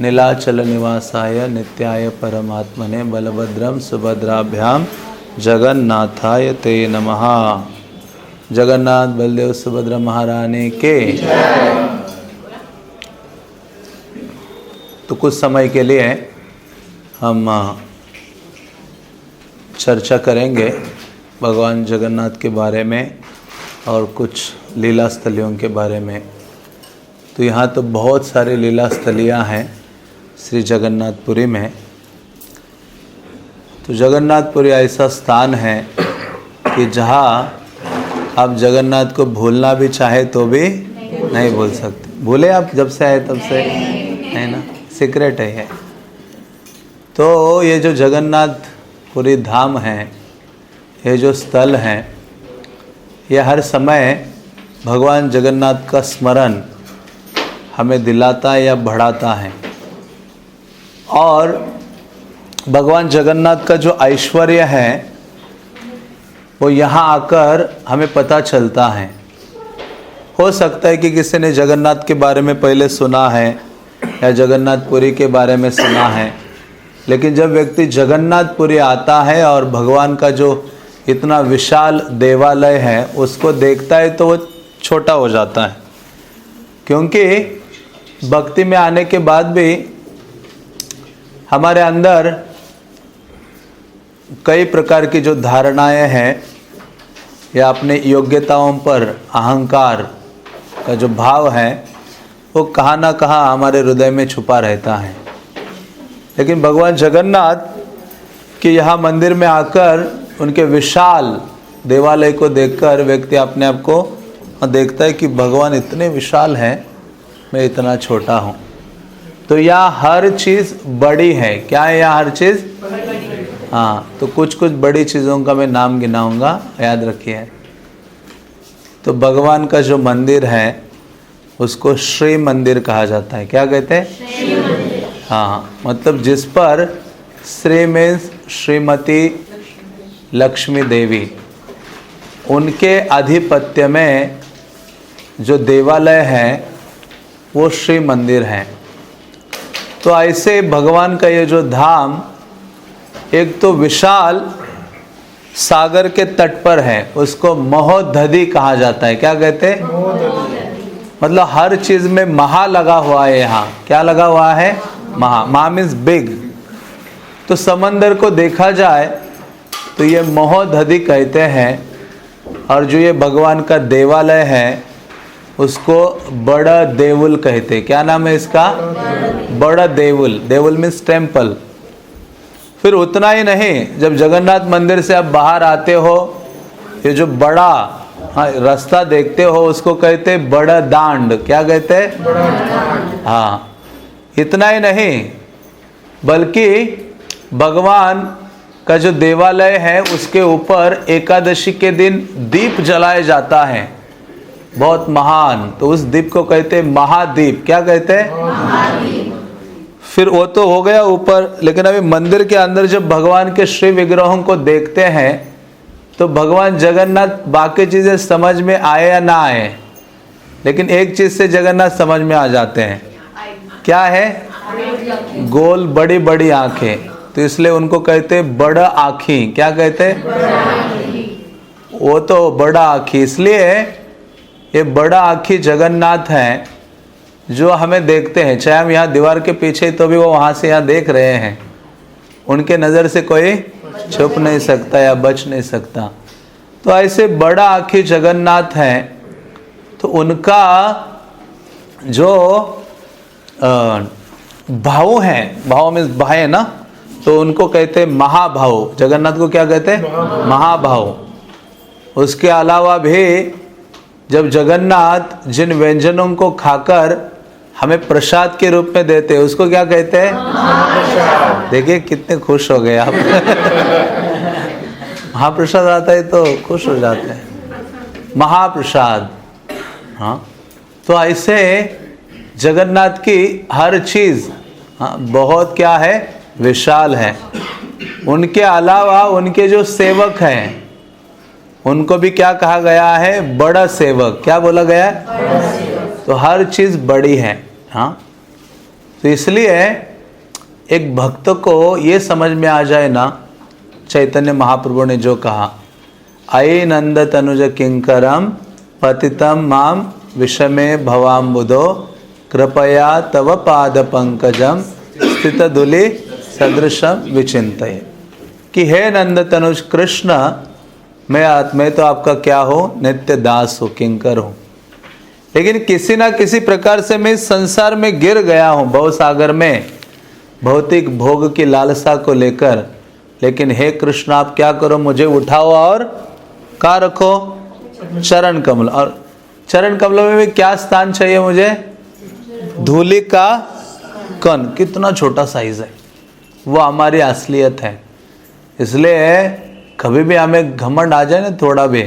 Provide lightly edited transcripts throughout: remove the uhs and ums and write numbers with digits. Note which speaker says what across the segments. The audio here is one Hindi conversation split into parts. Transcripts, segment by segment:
Speaker 1: नीलाचल निवासाय नित्याय परमात्मने बलभद्रम सुभद्राभ्याम जगन्नाथाय ते नमः। जगन्नाथ बलदेव सुभद्रा महारानी के। तो कुछ समय के लिए हम चर्चा करेंगे भगवान जगन्नाथ के बारे में और कुछ लीला स्थलियों के बारे में। तो यहाँ तो बहुत सारी लीला स्थलियाँ हैं श्री जगन्नाथपुरी में। तो जगन्नाथपुरी ऐसा स्थान है कि जहाँ आप जगन्नाथ को भूलना भी चाहे तो भी नहीं भूल सकते। भूले आप जब से आए तब से, है ना, सीक्रेट है ये। तो ये जो जगन्नाथपुरी धाम है, ये जो स्थल है, ये हर समय भगवान जगन्नाथ का स्मरण हमें दिलाता है या बढ़ाता है। और भगवान जगन्नाथ का जो ऐश्वर्य है वो यहाँ आकर हमें पता चलता है। हो सकता है कि किसी ने जगन्नाथ के बारे में पहले सुना है या जगन्नाथपुरी के बारे में सुना है, लेकिन जब व्यक्ति जगन्नाथपुरी आता है और भगवान का जो इतना विशाल देवालय है उसको देखता है तो वो छोटा हो जाता है। क्योंकि भक्ति में आने के बाद भी हमारे अंदर कई प्रकार की जो धारणाएं हैं या अपने योग्यताओं पर अहंकार का जो भाव है वो कहाँ ना कहाँ हमारे हृदय में छुपा रहता है। लेकिन भगवान जगन्नाथ के यहाँ मंदिर में आकर उनके विशाल देवालय को देखकर व्यक्ति अपने आप को देखता है कि भगवान इतने विशाल हैं, मैं इतना छोटा हूँ। तो यहाँ हर चीज़ बड़ी है। क्या है यहाँ हर चीज़? हाँ, तो कुछ कुछ बड़ी चीज़ों का मैं नाम गिनाऊंगा, याद रखिए। तो भगवान का जो मंदिर है उसको श्री मंदिर कहा जाता है। क्या कहते हैं? हाँ, मतलब जिस पर श्री मीन्स श्रीमती लक्ष्मी देवी, उनके आधिपत्य में जो देवालय है वो श्री मंदिर है। तो ऐसे भगवान का ये जो धाम एक तो विशाल सागर के तट पर है, उसको महोदधि कहा जाता है। क्या कहते हैं? मतलब हर चीज में महा लगा हुआ है। यहाँ क्या लगा हुआ है? महा। महा मीन्स बिग। तो समंदर को देखा जाए तो ये महोदधि कहते हैं। और जो ये भगवान का देवालय है उसको बड़ा देवुल कहते हैं। क्या नाम है इसका? बड़ा देवुल। देवुल मीन्स टेम्पल। फिर उतना ही नहीं, जब जगन्नाथ मंदिर से आप बाहर आते हो, ये जो बड़ा रास्ता देखते हो उसको कहते हैं बड़ा दांड। क्या कहते हैं? हाँ, इतना ही नहीं बल्कि भगवान का जो देवालय है उसके ऊपर एकादशी के दिन दीप जलाया जाता है, बहुत महान। तो उस दीप को कहते हैं महादीप। क्या कहते हैं? फिर वो तो हो गया ऊपर, लेकिन अभी मंदिर के अंदर जब भगवान के श्री विग्रहों को देखते हैं तो भगवान जगन्नाथ, बाकी चीज़ें समझ में आए या ना आए, लेकिन एक चीज़ से जगन्नाथ समझ में आ जाते हैं। क्या है? गोल बड़ी बड़ी आँखें। तो इसलिए उनको कहते हैं बड़ा आँखी। क्या कहते हैं? वो तो बड़ा आँखी, इसलिए ये बड़ा आँखी जगन्नाथ हैं जो हमें देखते हैं। चाहे हम यहाँ दीवार के पीछे तो भी वो वहाँ से यहाँ देख रहे हैं, उनके नज़र से कोई छुप नहीं सकता या बच नहीं सकता। तो ऐसे बड़ा आँखी जगन्नाथ हैं। तो उनका जो भाव है, भाव में भाव है ना, तो उनको कहते हैं महाभाव। जगन्नाथ को क्या कहते हैं? महाभाव। उसके अलावा भी जब जगन्नाथ जिन व्यंजनों को खाकर हमें प्रसाद के रूप में देते हैं उसको क्या कहते हैं? महाप्रसाद। देखिए कितने खुश हो गए आप। महाप्रसाद आता है तो खुश हो जाते हैं। महाप्रसाद। हाँ, तो ऐसे जगन्नाथ की हर चीज़ बहुत क्या है? विशाल है। उनके अलावा उनके जो सेवक हैं उनको भी क्या कहा गया है? बड़ा सेवक। क्या बोला गया है? तो हर चीज़ बड़ी है। हाँ, तो इसलिए एक भक्त को ये समझ में आ जाए ना, चैतन्य महाप्रभु ने जो कहा, अये नंद तनुज किंकरम पतितम माम विषमे भवाम्बुधो कृपया तव पाद पंकजम स्थित दुली सदृशम विचिंतये, कि हे नंद तनुज कृष्ण, मैं तो आपका क्या हो, नित्य दास हो, किंकर हूँ, लेकिन किसी ना किसी प्रकार से मैं इस संसार में गिर गया हूँ, भव सागर में, भौतिक भोग की लालसा को लेकर। लेकिन हे कृष्ण, आप क्या करो, मुझे उठाओ और कहाँ रखो, चरण कमल। और चरण कमलों में भी क्या स्थान चाहिए मुझे, धूलि का कण, कितना छोटा साइज है, वो हमारी असलियत है। इसलिए कभी भी हमें घमंड आ जाए ना थोड़ा भी,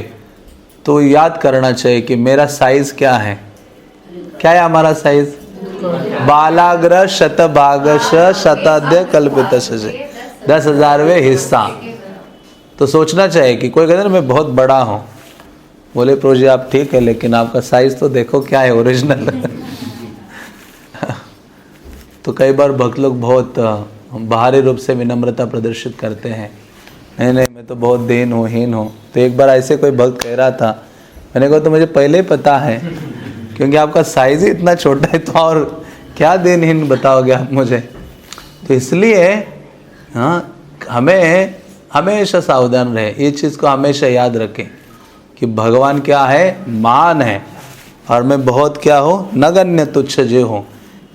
Speaker 1: तो याद करना चाहिए कि मेरा साइज क्या है। क्या है हमारा साइज, बालाग्र शतभागश शताद्य कल्पित, 10,000वें हिस्सा। तो सोचना चाहिए कि कोई कहते ना मैं बहुत बड़ा हूँ, बोले प्रभु जी आप ठीक है, लेकिन आपका साइज तो देखो क्या है ओरिजिनल। तो कई बार भक्त लोग बहुत बाहरी रूप से विनम्रता प्रदर्शित करते हैं, नहीं नहीं मैं तो बहुत दीन हूँ, हीन हूँ। तो एक बार ऐसे कोई भक्त कह रहा था, मैंने कहा तो मुझे पहले ही पता है, क्योंकि आपका साइज ही इतना छोटा है, तो और क्या दीनहीन बताओगे आप मुझे। तो इसलिए हाँ, हमें हमेशा सावधान रहे, ये चीज़ को हमेशा याद रखें कि भगवान क्या है, महान है, और मैं बहुत क्या हो, नगण्य तुच्छ जो हूँ।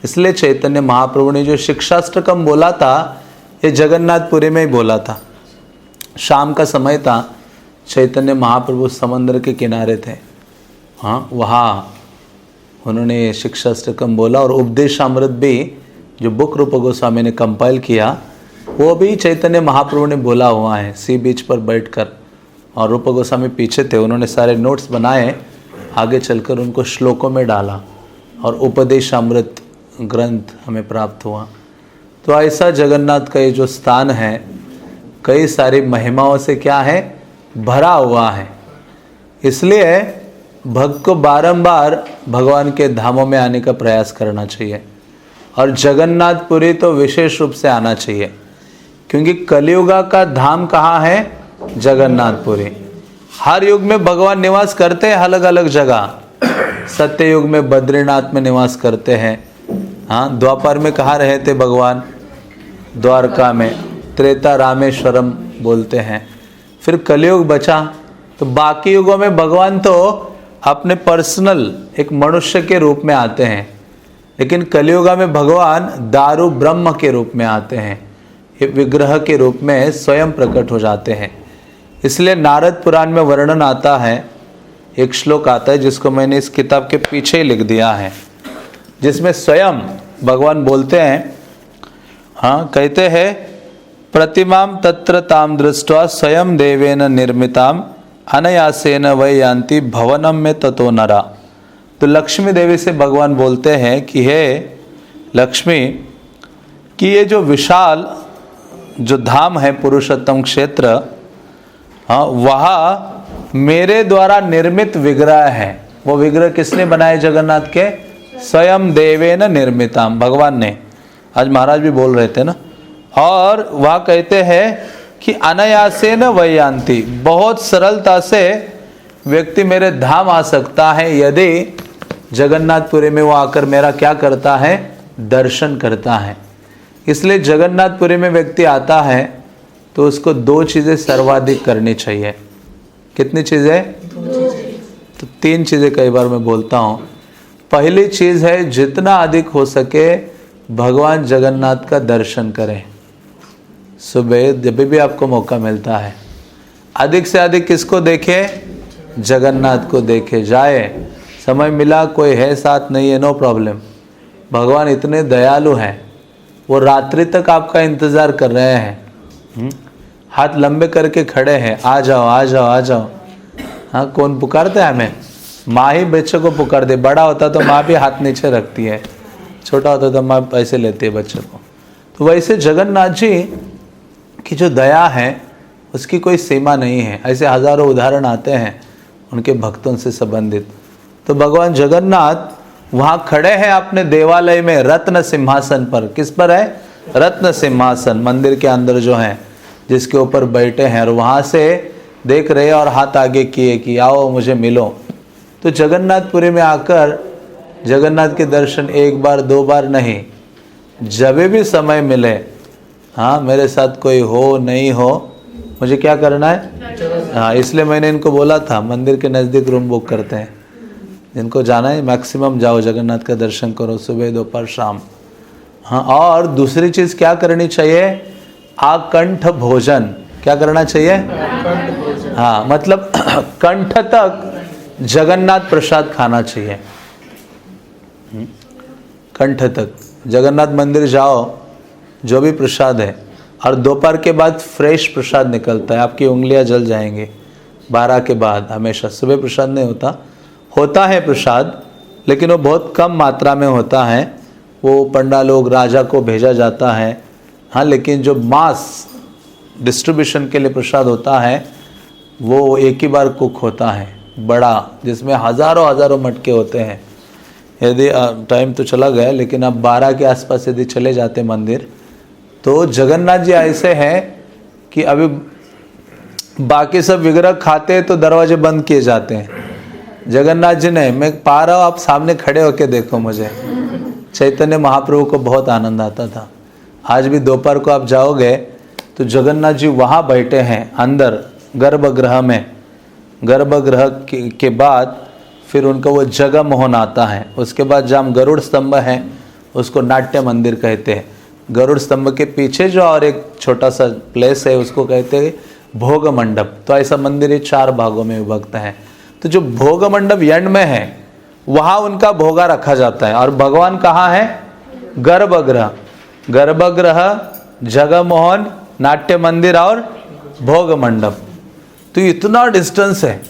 Speaker 1: इसलिए चैतन्य महाप्रभु ने जो शिक्षाष्टकम बोला था, ये जगन्नाथपुरी में ही बोला था। शाम का समय था, चैतन्य महाप्रभु समंदर के किनारे थे, हाँ वहाँ उन्होंने शिक्षाष्टकम बोला। और उपदेशामृत भी जो बुक रूप गोस्वामी ने कंपाइल किया, वो भी चैतन्य महाप्रभु ने बोला हुआ है, सी बीच पर बैठकर। और रूप गोस्वामी पीछे थे, उन्होंने सारे नोट्स बनाए, आगे चलकर उनको श्लोकों में डाला, और उपदेशामृत ग्रंथ हमें प्राप्त हुआ। तो ऐसा जगन्नाथ का ये जो स्थान है, कई सारी महिमाओं से क्या है, भरा हुआ है। इसलिए भक्त को बारंबार भगवान के धामों में आने का प्रयास करना चाहिए, और जगन्नाथपुरी तो विशेष रूप से आना चाहिए, क्योंकि कलियुगा का धाम कहाँ है, जगन्नाथपुरी। हर युग में भगवान निवास करते हैं अलग अलग जगह। सत्य युग में बद्रीनाथ में निवास करते हैं, हाँ द्वापर में कहाँ रहे थे भगवान, द्वारका में। त्रेता रामेश्वरम बोलते हैं। फिर कलियुग बचा, तो बाकी युगों में भगवान तो अपने पर्सनल एक मनुष्य के रूप में आते हैं, लेकिन कलियुगा में भगवान दारू ब्रह्म के रूप में आते हैं, विग्रह के रूप में स्वयं प्रकट हो जाते हैं। इसलिए नारद पुराण में वर्णन आता है, एक श्लोक आता है जिसको मैंने इस किताब के पीछे ही लिख दिया है, जिसमें स्वयं भगवान बोलते हैं, हाँ कहते हैं, प्रतिमाम तत्र ताम दृष्ट्वा स्वयं देवेन निर्मिताम अनायासेन वै यान्ति भवनम में ततो नरा। तो लक्ष्मी देवी से भगवान बोलते हैं कि हे लक्ष्मी, कि ये जो विशाल जो धाम है पुरुषोत्तम क्षेत्र, हाँ वहाँ मेरे द्वारा निर्मित विग्रह है। वो विग्रह किसने बनाए, जगन्नाथ के स्वयं देवेन निर्मिताम, भगवान ने। आज महाराज भी बोल रहे थे ना। और वह कहते हैं कि अनायासेन वैयान्ति, बहुत सरलता से व्यक्ति मेरे धाम आ सकता है यदि जगन्नाथपुरी में वो आकर मेरा क्या करता है, दर्शन करता है। इसलिए जगन्नाथपुरी में व्यक्ति आता है तो उसको दो चीज़ें सर्वाधिक करनी चाहिए। कितनी चीज़ें, तो 3 चीज़ें कई बार मैं बोलता हूँ। पहली चीज़ है जितना अधिक हो सके भगवान जगन्नाथ का दर्शन करें। सुबह जब भी आपको मौका मिलता है, अधिक से अधिक किसको देखे, जगन्नाथ को देखे जाए। समय मिला, कोई है साथ नहीं है, नो प्रॉब्लम। भगवान इतने दयालु हैं, वो रात्रि तक आपका इंतज़ार कर रहे हैं, हाथ लंबे करके खड़े हैं, आ जाओ आ जाओ आ जाओ। हाँ कौन पुकारता है हमें, माँ ही बच्चों को पुकार दे। बड़ा होता तो माँ भी हाथ नीचे रखती है, छोटा होता तो माँ पैसे लेती है बच्चों को। तो वैसे जगन्नाथ जी की जो दया है उसकी कोई सीमा नहीं है। ऐसे हजारों उदाहरण आते हैं उनके भक्तों से संबंधित। तो भगवान जगन्नाथ वहाँ खड़े हैं अपने देवालय में रत्न सिंहासन पर। किस पर है? रत्न सिंहासन, मंदिर के अंदर जो है, जिसके ऊपर बैठे हैं, और वहाँ से देख रहे और हाथ आगे किए कि आओ मुझे मिलो। तो जगन्नाथपुरी में आकर जगन्नाथ के दर्शन एक बार दो बार नहीं, जब भी समय मिले, हाँ मेरे साथ कोई हो नहीं हो, मुझे क्या करना है? हाँ, इसलिए मैंने इनको बोला था मंदिर के नज़दीक रूम बुक करते हैं, जिनको जाना है मैक्सिमम जाओ, जगन्नाथ का दर्शन करो सुबह दोपहर शाम। हाँ, और दूसरी चीज़ क्या करनी चाहिए? आकंठ भोजन। क्या करना चाहिए? हाँ, मतलब कंठ तक जगन्नाथ प्रसाद खाना चाहिए। कंठ तक जगन्नाथ मंदिर जाओ, जो भी प्रसाद है, और दोपहर के बाद फ्रेश प्रसाद निकलता है, आपकी उंगलियां जल जाएंगी 12 के बाद। हमेशा सुबह प्रसाद नहीं होता, होता है प्रसाद, लेकिन वो बहुत कम मात्रा में होता है। वो पंडा लोग, राजा को भेजा जाता है। हाँ, लेकिन जो मास डिस्ट्रीब्यूशन के लिए प्रसाद होता है वो एक ही बार कुक होता है, बड़ा, जिसमें हज़ारों हज़ारों मटके होते हैं। यदि टाइम तो चला गया, लेकिन अब 12 के आसपास यदि चले जाते मंदिर, तो जगन्नाथ जी ऐसे हैं कि अभी बाकी सब विग्रह खाते हैं तो दरवाजे बंद किए जाते हैं, जगन्नाथ जी ने, मैं पा रहा हूँ, आप सामने खड़े होके देखो मुझे। चैतन्य महाप्रभु को बहुत आनंद आता था। आज भी दोपहर को आप जाओगे तो जगन्नाथ जी वहाँ बैठे हैं अंदर गर्भगृह में। गर्भगृह के बाद फिर उनका वो जगह मोहन आता है। उसके बाद जहाँ गरुड़ स्तंभ है उसको नाट्य मंदिर कहते हैं। गरुड़ स्तंभ के पीछे जो और एक छोटा सा प्लेस है उसको कहते हैं भोग मंडप। तो ऐसा मंदिर ये 4 भागों में विभक्त है। तो जो भोग मंडप एंड में है वहाँ उनका भोगा रखा जाता है। और भगवान कहाँ है? गर्भगृह। गर्भगृह, जगमोहन, नाट्य मंदिर और भोग मंडप। तो इतना डिस्टेंस है,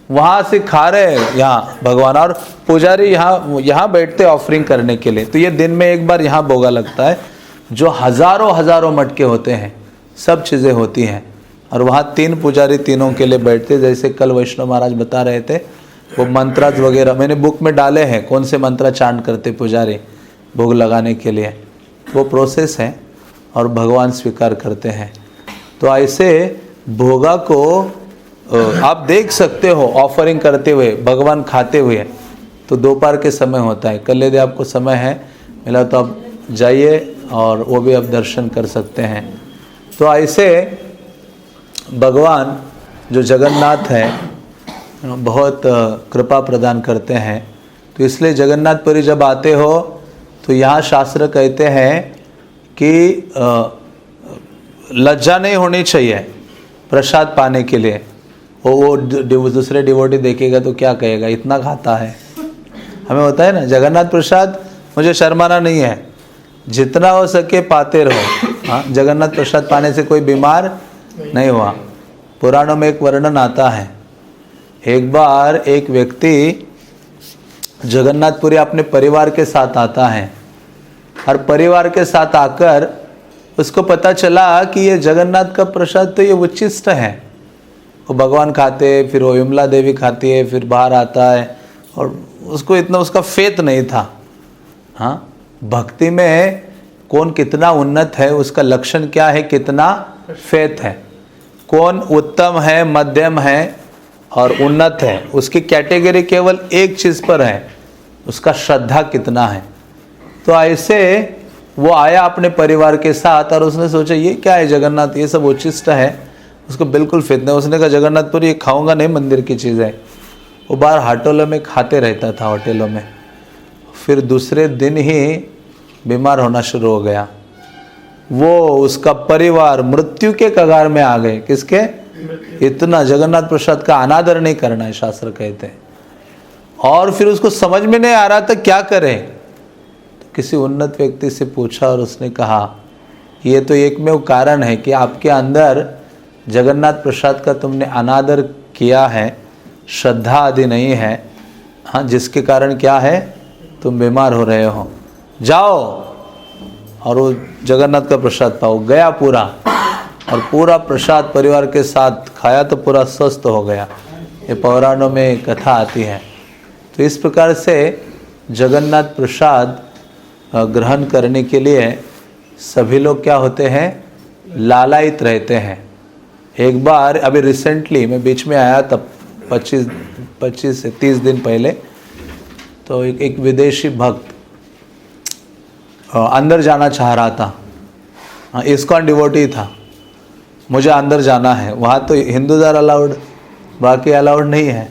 Speaker 1: वहाँ से खा रहे हैं यहाँ भगवान, और पुजारी यहाँ बैठते ऑफरिंग करने के लिए। तो ये दिन में एक बार यहाँ भोगा लगता है, जो हज़ारों हज़ारों मटके होते हैं, सब चीज़ें होती हैं। और वहाँ 3 पुजारी तीनों के लिए बैठते, जैसे कल वैष्णव महाराज बता रहे थे, वो मंत्राज वगैरह मैंने बुक में डाले हैं, कौन से मंत्र चांट करते पुजारी भोग लगाने के लिए, वो प्रोसेस है और भगवान स्वीकार करते हैं। तो ऐसे भोगा को आप देख सकते हो ऑफरिंग करते हुए, भगवान खाते हुए। तो दोपहर के समय होता है। कल यदि आपको समय है मिला तो आप जाइए और वो भी आप दर्शन कर सकते हैं। तो ऐसे भगवान जो जगन्नाथ है बहुत कृपा प्रदान करते हैं। तो इसलिए जगन्नाथपुरी जब आते हो तो यहाँ शास्त्र कहते हैं कि लज्जा नहीं होनी चाहिए प्रसाद पाने के लिए। वो दूसरे डिवोटी देखेगा तो क्या कहेगा, इतना खाता है। हमें होता है ना, जगन्नाथ प्रसाद मुझे शर्माना नहीं है, जितना हो सके पाते रहो। हाँ, जगन्नाथ प्रसाद पाने से कोई बीमार नहीं हुआ। पुराणों में एक वर्णन आता है, एक बार एक व्यक्ति जगन्नाथपुरी अपने परिवार के साथ आता है, और परिवार के साथ आकर उसको पता चला कि ये जगन्नाथ का प्रसाद तो ये उच्छिष्ट है, वो भगवान खाते, फिर वो विमला देवी खाती है, फिर बाहर आता है, और उसको इतना उसका फेथ नहीं था। हाँ, भक्ति में कौन कितना उन्नत है उसका लक्षण क्या है, कितना फेथ है। कौन उत्तम है, मध्यम है और उन्नत है, उसकी कैटेगरी केवल एक चीज़ पर है, उसका श्रद्धा कितना है। तो ऐसे वो आया अपने परिवार के साथ और उसने सोचा ये क्या है जगन्नाथ, ये सब उच्छिष्ट है, उसको बिल्कुल फित नहीं। उसने कहा जगन्नाथपुरी ये खाऊंगा नहीं, मंदिर की चीज़ है। वो बाहर होटलों में खाते रहता था, होटलों में। फिर दूसरे दिन ही बीमार होना शुरू हो गया। वो उसका परिवार मृत्यु के कगार में आ गए। किसके? इतना जगन्नाथ प्रसाद का अनादर नहीं करना है, शास्त्र कहते हैं। और फिर उसको समझ में नहीं आ रहा था क्या करे। तो किसी उन्नत व्यक्ति से पूछा और उसने कहा ये तो एकमेव कारण है कि आपके अंदर जगन्नाथ प्रसाद का तुमने अनादर किया है, श्रद्धा आदि नहीं है। हाँ, जिसके कारण क्या है, तुम बीमार हो रहे हो। जाओ और वो जगन्नाथ का प्रसाद पाओ। गया पूरा, और पूरा प्रसाद परिवार के साथ खाया तो पूरा स्वस्थ हो गया। ये पौराणों में कथा आती है। तो इस प्रकार से जगन्नाथ प्रसाद ग्रहण करने के लिए सभी लोग क्या होते हैं, लालायित रहते हैं। एक बार अभी रिसेंटली मैं बीच में आया तब 25 से 30 दिन पहले, तो एक विदेशी भक्त अंदर जाना चाह रहा था। इस्कॉन डिवोटी था, मुझे अंदर जाना है, वहाँ तो हिंदूज आर अलाउड, बाकी अलाउड नहीं है,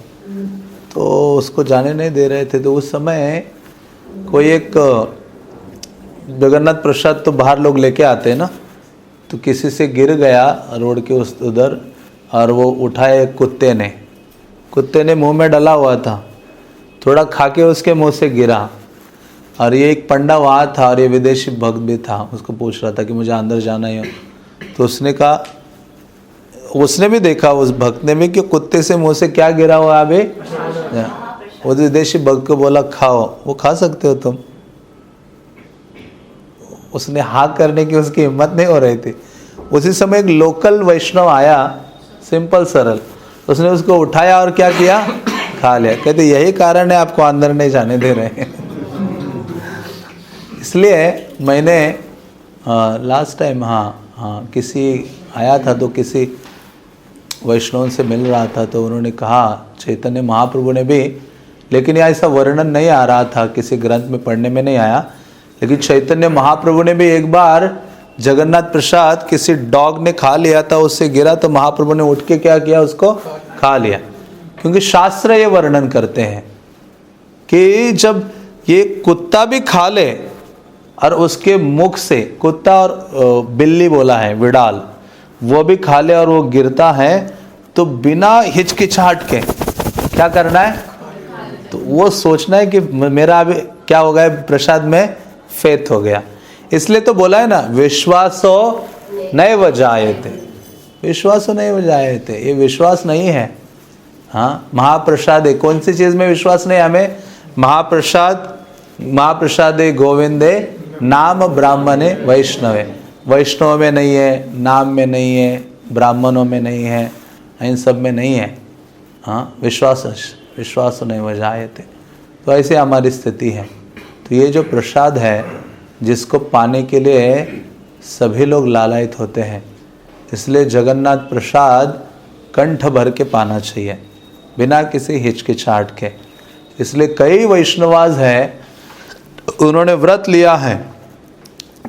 Speaker 1: तो उसको जाने नहीं दे रहे थे। तो उस समय कोई एक जगन्नाथ प्रसाद तो बाहर लोग लेके आते हैं ना, तो किसी से गिर गया रोड के उस उधर, और वो उठाए कुत्ते ने मुंह में डाला हुआ था, थोड़ा खा के उसके मुंह से गिरा। और ये एक पंडा वहाँ था और ये विदेशी भक्त भी था, उसको पूछ रहा था कि मुझे अंदर जाना है। तो उसने कहा, उसने भी देखा उस भक्त ने भी कि कुत्ते से मुंह से क्या गिरा हुआ अभी। वो विदेशी भक्त को बोला खाओ, वो खा सकते हो तुम। उसने हाँ करने की उसकी हिम्मत नहीं हो रही थी। उसी समय एक लोकल वैष्णव आया, सिंपल सरल, उसने उसको उठाया और क्या किया, खा लिया। कहते यही कारण है आपको अंदर नहीं जाने दे रहे हैं। इसलिए मैंने लास्ट टाइम किसी आया था, तो किसी वैष्णव से मिल रहा था, तो उन्होंने कहा चैतन्य महाप्रभु ने भी, लेकिन यह ऐसा वर्णन नहीं आ रहा था, किसी ग्रंथ में पढ़ने में नहीं आया, लेकिन चैतन्य महाप्रभु ने भी एक बार जगन्नाथ प्रसाद किसी डॉग ने खा लिया था, उससे गिरा, तो महाप्रभु ने उठ के क्या किया, उसको खा लिया। क्योंकि शास्त्र ये वर्णन करते हैं कि जब ये कुत्ता भी खा ले और उसके मुख से, कुत्ता और बिल्ली बोला है, विडाल, वो भी खा ले और वो गिरता है, तो बिना हिचकिचाहट के क्या करना है, तो वो सोचना है कि मेरा अभी क्या हो गया, प्रसाद में फेथ हो गया। इसलिए तो बोला है ना, विश्वासो नैव जायते, विश्वासो नैव जायते, ये विश्वास नहीं है। हाँ, महाप्रसाद है, कौन सी चीज़ में विश्वास नहीं हमें, महाप्रसादे गोविंदे नाम ब्राह्मणे वैष्णवे, वैष्णव में नहीं है, नाम में नहीं है, ब्राह्मणों में नहीं है, इन सब में नहीं है। हाँ, विश्वास नहीं बजाए थे। तो ऐसे हमारी स्थिति है। तो ये जो प्रसाद है, जिसको पाने के लिए सभी लोग लालायित होते हैं, इसलिए जगन्नाथ प्रसाद कंठ भर के पाना चाहिए, बिना किसी हिचकिचाहट के। इसलिए कई वैष्णवाज हैं, उन्होंने व्रत लिया है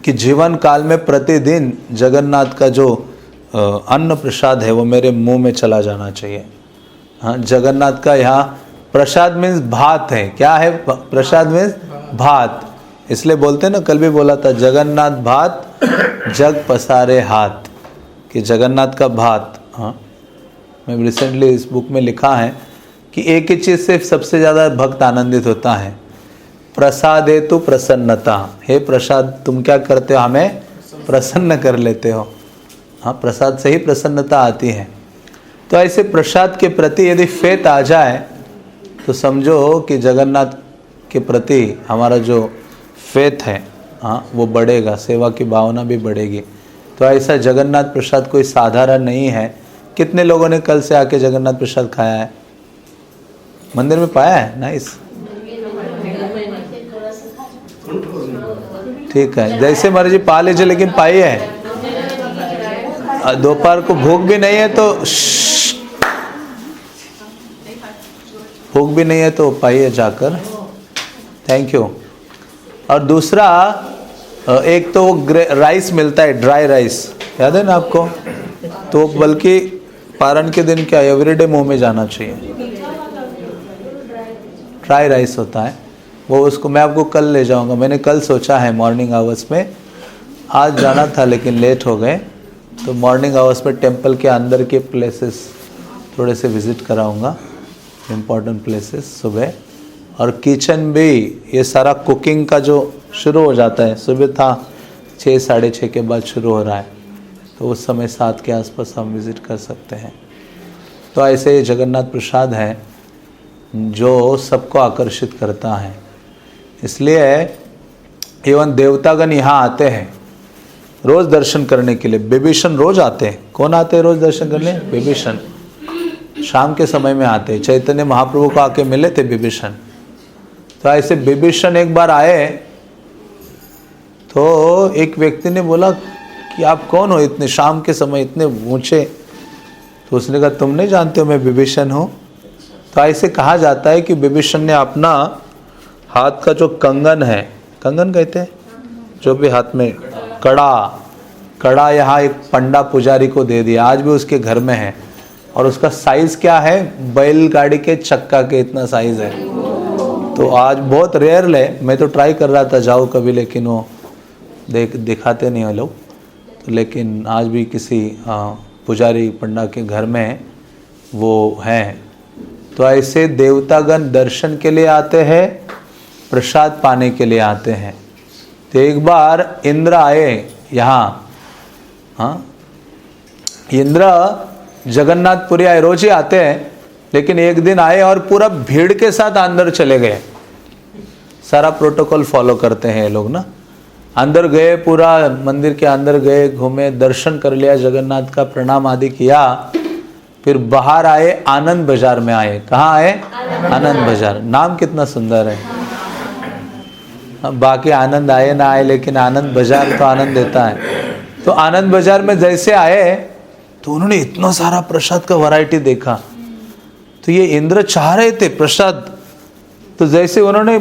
Speaker 1: कि जीवन काल में प्रतिदिन जगन्नाथ का जो अन्न प्रसाद है वो मेरे मुंह में चला जाना चाहिए। हाँ, जगन्नाथ का यहाँ प्रसाद मीन्स भात है। क्या है प्रसाद मीन्स भात, इसलिए बोलते हैं ना, कल भी बोला था, जगन्नाथ भात जग पसारे हाथ, कि जगन्नाथ का भात। हाँ, मैं रिसेंटली इस बुक में लिखा है कि एक ही चीज़ से सबसे ज़्यादा भक्त आनंदित होता है, प्रसादे तो प्रसन्नता। हे प्रसाद, तुम क्या करते हो, हमें प्रसन्न कर लेते हो। हाँ, प्रसाद से ही प्रसन्नता आती है। तो ऐसे प्रसाद के प्रति यदि फेथ आ जाए, तो समझो कि जगन्नाथ के प्रति हमारा जो फेथ है, हाँ, वो बढ़ेगा, सेवा की भावना भी बढ़ेगी। तो ऐसा जगन्नाथ प्रसाद कोई साधारण नहीं है। कितने लोगों ने कल से आके जगन्नाथ प्रसाद खाया है, मंदिर में पाया है? नाइस, ठीक है, जैसे मर्जी पा लीजिए, लेकिन पाई है। दोपहर को भूख भी नहीं है तो भूख भी नहीं है तो पाइए जाकर। Thank you. और दूसरा, एक तो राइस मिलता है, ड्राई राइस, याद है ना आपको? तो बल्कि पारण के दिन क्या एवरीडे मुंह में जाना चाहिए। ड्राई राइस होता है वो, उसको मैं आपको कल ले जाऊंगा। मैंने कल सोचा है मॉर्निंग आवर्स में, आज जाना था लेकिन लेट हो गए, तो मॉर्निंग आवर्स में टेंपल के अंदर के प्लेसेस थोड़े से विज़िट कराऊंगा, इम्पॉर्टेंट प्लेसेस सुबह। और किचन भी, ये सारा कुकिंग का जो शुरू हो जाता है, सुबह था 6 साढ़े 6 के बाद शुरू हो रहा है, तो उस समय 7 के आसपास हम विज़िट कर सकते हैं। तो ऐसे जगन्नाथ प्रसाद है जो सबको आकर्षित करता है। इसलिए एवं देवतागण यहाँ आते हैं रोज़ दर्शन करने के लिए। विभीषण रोज़ आते हैं। कौन आते हैं रोज़ दर्शन करने? विभीषण शाम के समय में आते हैं। चैतन्य महाप्रभु को आके मिले थे विभीषण। तो ऐसे विभीषण एक बार आए तो एक व्यक्ति ने बोला कि आप कौन हो इतने शाम के समय इतने ऊंचे? तो उसने कहा तुम नहीं जानते हो मैं विभीषण हूँ। तो ऐसे कहा जाता है कि विभीषण ने अपना हाथ का जो कंगन है, कंगन कहते हैं जो भी हाथ में कड़ा यहाँ एक पंडा पुजारी को दे दिया, आज भी उसके घर में है। और उसका साइज क्या है, बैलगाड़ी के चक्का के इतना साइज है। तो आज बहुत रेयर है, मैं तो ट्राई कर रहा था जाऊँ कभी, लेकिन वो दिखाते नहीं है लोग। तो लेकिन आज भी किसी पुजारी पंडा के घर में वो है। तो ऐसे देवतागण दर्शन के लिए आते हैं, प्रसाद पाने के लिए आते हैं। तो एक बार इंद्र आए यहाँ, इंद्र जगन्नाथपुरी आए, रोज ही आते हैं, लेकिन एक दिन आए और पूरा भीड़ के साथ अंदर चले गए। सारा प्रोटोकॉल फॉलो करते हैं ये लोग ना। अंदर गए, पूरा मंदिर के अंदर गए, घूमे, दर्शन कर लिया जगन्नाथ का, प्रणाम आदि किया। फिर बाहर आए, आनंद बाजार में आए। कहाँ आए? आनंद बाजार। नाम कितना सुंदर है। बाकी आनंद आए ना आए, लेकिन आनंद बाजार तो आनंद देता है। तो आनंद बाजार में जैसे आए तो उन्होंने इतना सारा प्रसाद का वैरायटी देखा। तो ये इंद्र चाह रहे थे प्रसाद, तो जैसे उन्होंने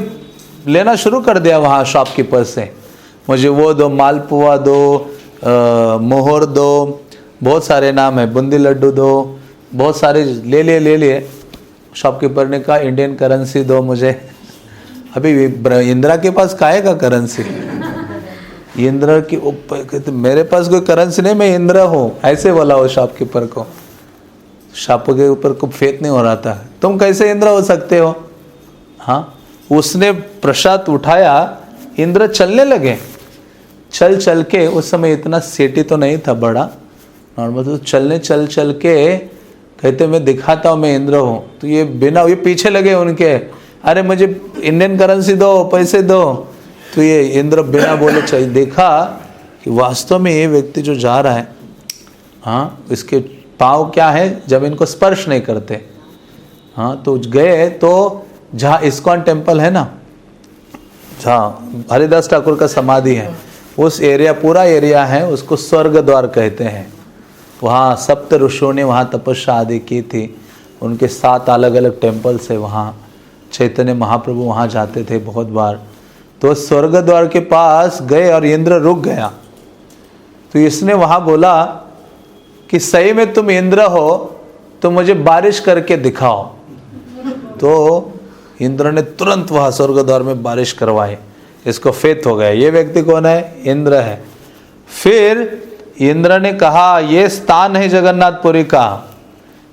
Speaker 1: लेना शुरू कर दिया वहाँ शॉपकीपर से, मुझे वो दो, मालपुआ दो, मोहर दो, बहुत सारे नाम है, बूंदी लड्डू दो, बहुत सारे ले लिए। शॉपकीपर ने कहा इंडियन करेंसी दो मुझे। अभी इंदिरा के पास काहे का करेंसी? इंद्र की कहते मेरे पास कोई करेंसी नहीं, मैं इंद्र हूँ, ऐसे बोला वो शॉपकीपर को। शॉप के ऊपर को फेत नहीं हो रहा था, तुम कैसे इंद्र हो सकते हो? हाँ, उसने प्रसाद उठाया, इंद्र चलने लगे। चल के, उस समय इतना सिटी तो नहीं था बड़ा, नॉर्मल, तो चल के कहते मैं दिखाता हूँ मैं इंद्र हूँ। तो ये बिना, ये पीछे लगे उनके, अरे मुझे इंडियन करेंसी दो, पैसे दो। तो ये इंद्र बिना बोले चाहिए, देखा कि वास्तव में ये व्यक्ति जो जा रहा है, हाँ, इसके पाँव क्या है, जमीन को स्पर्श नहीं करते। हाँ, तो गए तो जहाँ इस्कॉन टेम्पल है ना, जहाँ हरिदास ठाकुर का समाधि है, उस एरिया, पूरा एरिया है, उसको स्वर्ग द्वार कहते हैं। वहाँ सप्त ऋषियों ने वहाँ तपस्या आदि की थी, उनके 7 अलग अलग टेम्पल्स है वहाँ। चैतन्य महाप्रभु वहाँ जाते थे बहुत बार। तो स्वर्ग द्वार के पास गए और इंद्र रुक गया। तो इसने वहाँ बोला कि सही में तुम इंद्र हो तो मुझे बारिश करके दिखाओ। तो इंद्र ने तुरंत वहाँ स्वर्ग द्वार में बारिश करवाई। इसको फेथ हो गया, ये व्यक्ति कौन है? इंद्र है। फिर इंद्र ने कहा ये स्थान है जगन्नाथपुरी का,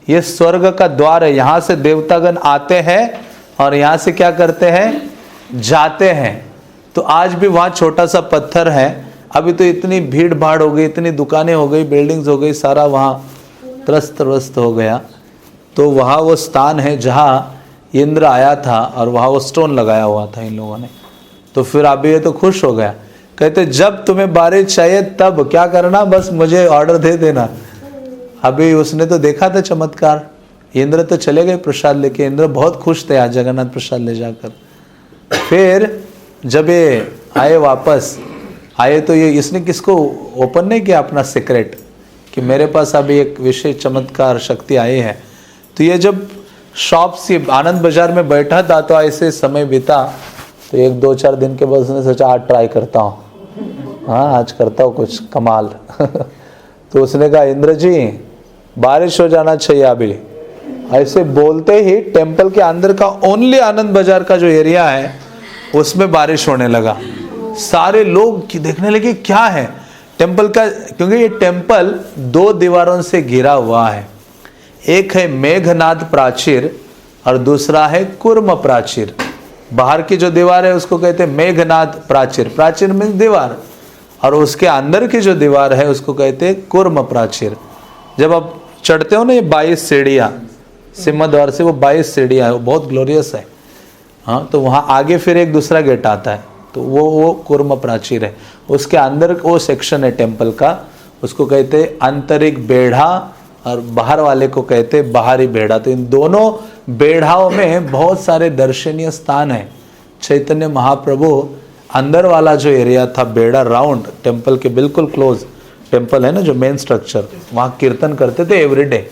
Speaker 1: ये स्वर्ग का द्वार है, यहाँ से देवतागण आते हैं और यहाँ से क्या करते हैं? जाते हैं। तो आज भी वहाँ छोटा सा पत्थर है। अभी तो इतनी भीड़ भाड़ हो गई, इतनी दुकानें हो गई, बिल्डिंग्स हो गई, सारा वहाँ त्रस्त हो गया। तो वहाँ वो स्थान है जहाँ इंद्र आया था और वहाँ वो स्टोन लगाया हुआ था इन लोगों ने। तो फिर अभी ये तो खुश हो गया, कहते जब तुम्हें बारिश चाहिए तब क्या करना, बस मुझे ऑर्डर दे देना। अभी उसने तो देखा था चमत्कार। इंद्र तो चले गए प्रसाद लेके, इंद्र बहुत खुश थे आज जगन्नाथ प्रसाद ले जाकर। फिर जब ये आए वापस आए तो ये इसने किसको ओपन नहीं किया अपना सीक्रेट कि मेरे पास अभी एक विशेष चमत्कार शक्ति आई है। तो ये जब शॉप से आनंद बाजार में बैठा था तो ऐसे समय बीता, तो 1-2-4 दिन के बाद उसने सोचा आज ट्राई करता हूँ, हाँ आज करता हूँ कुछ कमाल। तो उसने कहा इंद्र जी बारिश हो जाना चाहिए अभी। ऐसे बोलते ही टेम्पल के अंदर का ओनली आनंद बाजार का जो एरिया है उसमें बारिश होने लगा। सारे लोग देखने लगे क्या है टेम्पल का, क्योंकि ये टेम्पल 2 दीवारों से घिरा हुआ है। एक है मेघनाद प्राचीर और दूसरा है कुर्म प्राचीर। बाहर की जो दीवार है उसको कहते हैं मेघनाद प्राचीर, प्राचीर मीन्स दीवार, और उसके अंदर की जो दीवार है उसको कहते हैं कुर्म प्राचीर। जब आप चढ़ते हो ना ये 22 सीढ़ियाँ सिंह द्वार से, वो 22 सीढ़ियाँ है, वो बहुत ग्लोरियस है। हाँ, तो वहाँ आगे फिर एक दूसरा गेट आता है, तो वो कुर्म प्राचीर है। उसके अंदर वो सेक्शन है टेम्पल का, उसको कहते हैं आंतरिक बेढ़ा और बाहर वाले को कहते हैं बाहरी बेढ़ा। तो इन दोनों बेढ़ाओं में बहुत सारे दर्शनीय स्थान हैं। चैतन्य महाप्रभु अंदर वाला जो एरिया था बेड़ा राउंड टेम्पल के बिल्कुल क्लोज, टेम्पल है ना जो मेन स्ट्रक्चर, वहाँ कीर्तन करते थे एवरीडे।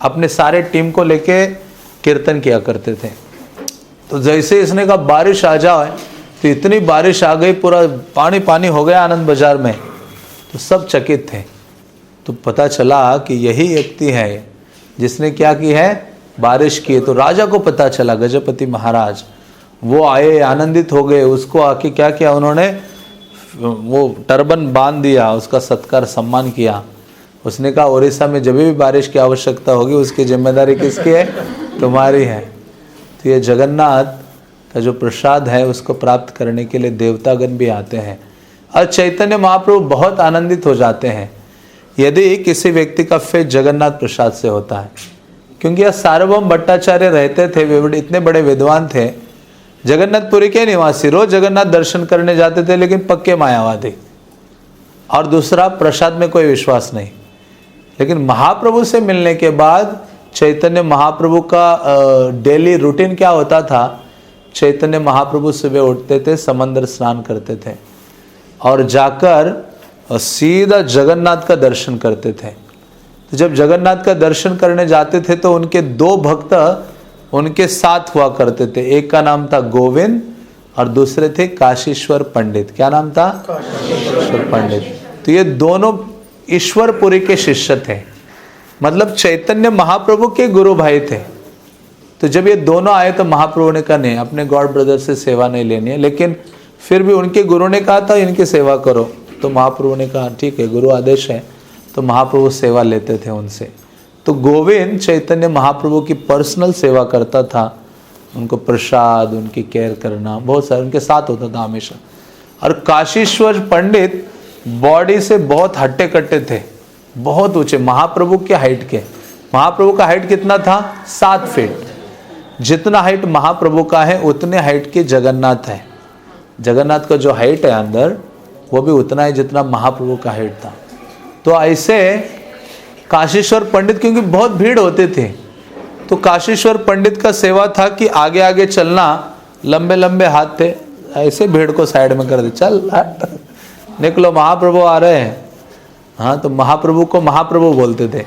Speaker 1: अपने सारे टीम को लेके कीर्तन किया करते थे। तो जैसे इसने कहा बारिश आ जाए, तो इतनी बारिश आ गई, पूरा पानी पानी हो गया आनंद बाजार में। तो सब चकित थे। तो पता चला कि यही व्यक्ति है जिसने क्या की है, बारिश की है। तो राजा को पता चला, गजपति महाराज वो आए, आनंदित हो गए। उसको आके क्या किया उन्होंने, वो टर्बन बांध दिया, उसका सत्कार सम्मान किया। उसने कहा उड़ीसा में जब भी बारिश की आवश्यकता होगी उसकी जिम्मेदारी किसकी है, तुम्हारी है। तो ये जगन्नाथ का जो प्रसाद है उसको प्राप्त करने के लिए देवतागण भी आते हैं और चैतन्य महाप्रभु बहुत आनंदित हो जाते हैं यदि किसी व्यक्ति का फेथ जगन्नाथ प्रसाद से होता है। क्योंकि यह सार्वभौम भट्टाचार्य रहते थे, वे इतने बड़े विद्वान थे, जगन्नाथपुरी के निवासी, रोज जगन्नाथ दर्शन करने जाते थे, लेकिन पक्के मायावादी। और दूसरा, प्रसाद में कोई विश्वास नहीं। लेकिन महाप्रभु से मिलने के बाद चैतन्य महाप्रभु का डेली रूटीन क्या होता था, चैतन्य महाप्रभु सुबह उठते थे, समंदर स्नान करते थे और जाकर सीधा जगन्नाथ का दर्शन करते थे। तो जब जगन्नाथ का दर्शन करने जाते थे तो उनके दो भक्त उनके साथ हुआ करते थे। एक का नाम था गोविंद और दूसरे थे काशीश्वर पंडित। क्या नाम था? काशीश्वर पंडित। तो ये दोनों ईश्वरपुरी के शिष्य थे, मतलब चैतन्य महाप्रभु के गुरु भाई थे। तो जब ये दोनों आए तो महाप्रभु ने कहा नहीं, अपने गॉड ब्रदर से सेवा नहीं लेनी है, लेकिन फिर भी उनके गुरु ने कहा था इनकी सेवा करो। तो महाप्रभु ने कहा ठीक है, गुरु आदेश है। तो महाप्रभु सेवा लेते थे उनसे। तो गोविंद चैतन्य महाप्रभु की पर्सनल सेवा करता था, उनको प्रसाद, उनकी केयर करना, बहुत सारे उनके साथ होता था हमेशा। और काशीश्वर पंडित बॉडी से बहुत हट्टे कट्टे थे, बहुत ऊंचे, महाप्रभु के हाइट के। महाप्रभु का हाइट कितना था? 7 फीट। जितना हाइट महाप्रभु का है उतने हाइट के जगन्नाथ है। जगन्नाथ का जो हाइट है अंदर वो भी उतना है जितना महाप्रभु का हाइट था। तो ऐसे काशीश्वर पंडित, क्योंकि बहुत भीड़ होते थे, तो काशीश्वर पंडित का सेवा था कि आगे आगे चलना, लंबे लंबे हाथ थे, ऐसे भीड़ को साइड में कर दे, चल निकलो महाप्रभु आ रहे हैं। हाँ, तो महाप्रभु को महाप्रभु बोलते थे।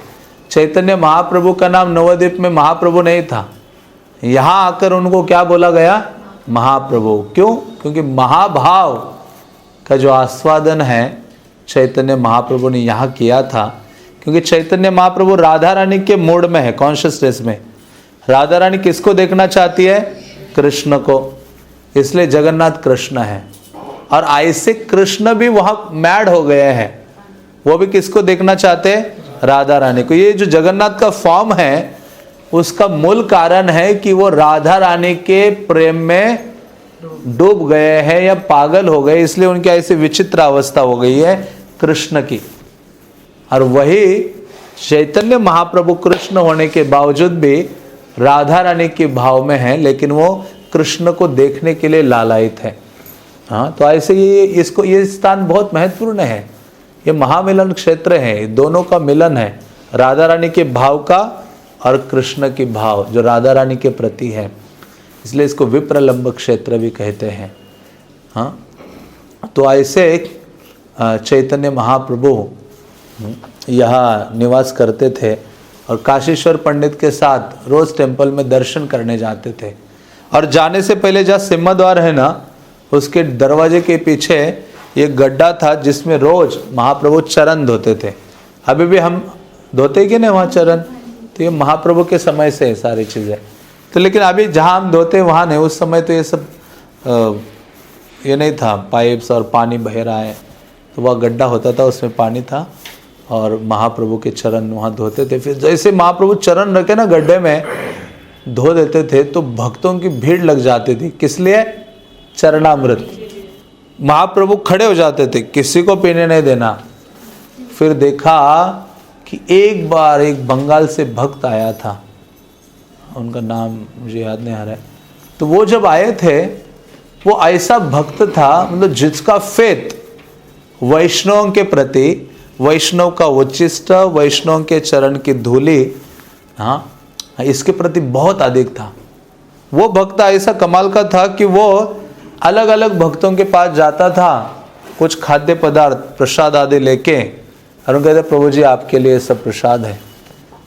Speaker 1: चैतन्य महाप्रभु का नाम नवद्वीप में महाप्रभु नहीं था, यहाँ आकर उनको क्या बोला गया? महाप्रभु। क्यों? क्योंकि महाभाव का जो आस्वादन है चैतन्य महाप्रभु ने यहाँ किया था। क्योंकि चैतन्य महाप्रभु राधा रानी के मूड में है, कॉन्शियसनेस में। राधा रानी किसको देखना चाहती है? कृष्ण को। इसलिए जगन्नाथ कृष्ण है। और ऐसे कृष्ण भी वहां मैड हो गए हैं, वो भी किसको देखना चाहते हैं? राधा रानी को। ये जो जगन्नाथ का फॉर्म है उसका मूल कारण है कि वो राधा रानी के प्रेम में डूब गए हैं या पागल हो गए, इसलिए उनकी ऐसी विचित्र अवस्था हो गई है कृष्ण की। और वही चैतन्य महाप्रभु कृष्ण होने के बावजूद भी राधा रानी के भाव में है, लेकिन वो कृष्ण को देखने के लिए लालायित है। हाँ, तो ऐसे ये स्थान बहुत महत्वपूर्ण है। ये महामिलन क्षेत्र है, दोनों का मिलन है, राधा रानी के भाव का और कृष्ण के भाव जो राधा रानी के प्रति है, इसलिए इसको विप्रलंब क्षेत्र भी कहते हैं। हाँ, तो ऐसे चैतन्य महाप्रभु यहाँ निवास करते थे और काशीश्वर पंडित के साथ रोज टेम्पल में दर्शन करने जाते थे। और जाने से पहले जहाँ सिंहद्वार है ना, उसके दरवाजे के पीछे एक गड्ढा था जिसमें रोज महाप्रभु चरण धोते थे। अभी भी हम धोते कि नहीं वहाँ चरण? तो ये महाप्रभु के समय से है सारी चीज़ें। तो लेकिन अभी जहाँ हम धोते वहाँ नहीं, उस समय तो ये सब ये नहीं था, पाइप्स और पानी बह रहा है। तो वह गड्ढा होता था, उसमें पानी था और महाप्रभु के चरण वहाँ धोते थे। फिर जैसे महाप्रभु चरण रखे ना गड्ढे में धो देते थे तो भक्तों की भीड़ लग जाती थी। किस लिए? चरणामृत। महाप्रभु खड़े हो जाते थे, किसी को पीने नहीं देना। फिर देखा कि एक बार एक बंगाल से भक्त आया था, उनका नाम मुझे याद नहीं आ रहा है। तो वो जब आए थे, वो ऐसा भक्त था, मतलब जिसका फेथ वैष्णव के प्रति, वैष्णव का उच्चिष्ट, वैष्णव के चरण की धूली, हाँ, इसके प्रति बहुत अधिक था। वो भक्त ऐसा कमाल का था कि वो अलग अलग भक्तों के पास जाता था, कुछ खाद्य पदार्थ प्रसाद आदि लेके, और उनको कहते प्रभु जी आपके लिए सब प्रसाद है।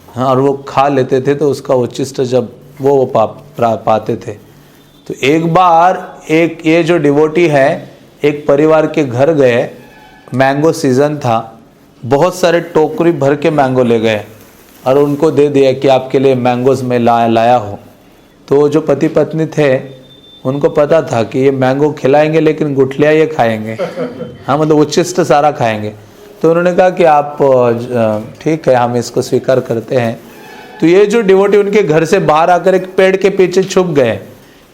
Speaker 1: हाँ, और वो खा लेते थे तो उसका उच्चिष्ट जब वो पाते थे। तो एक बार एक ये जो डिवोटी है एक परिवार के घर गए, मैंगो सीज़न था, बहुत सारे टोकरी भर के मैंगो ले गए और उनको दे दिया कि आपके लिए मैंगोज़ में लाया हो। तो जो पति पत्नी थे उनको पता था कि ये मैंगो खिलाएंगे लेकिन गुठलियाँ ये खाएंगे, हाँ मतलब उच्चिष्ट सारा खाएंगे। तो उन्होंने कहा कि आप ठीक है, हम इसको स्वीकार करते हैं। तो ये जो डिवोटी उनके घर से बाहर आकर एक पेड़ के पीछे छुप गए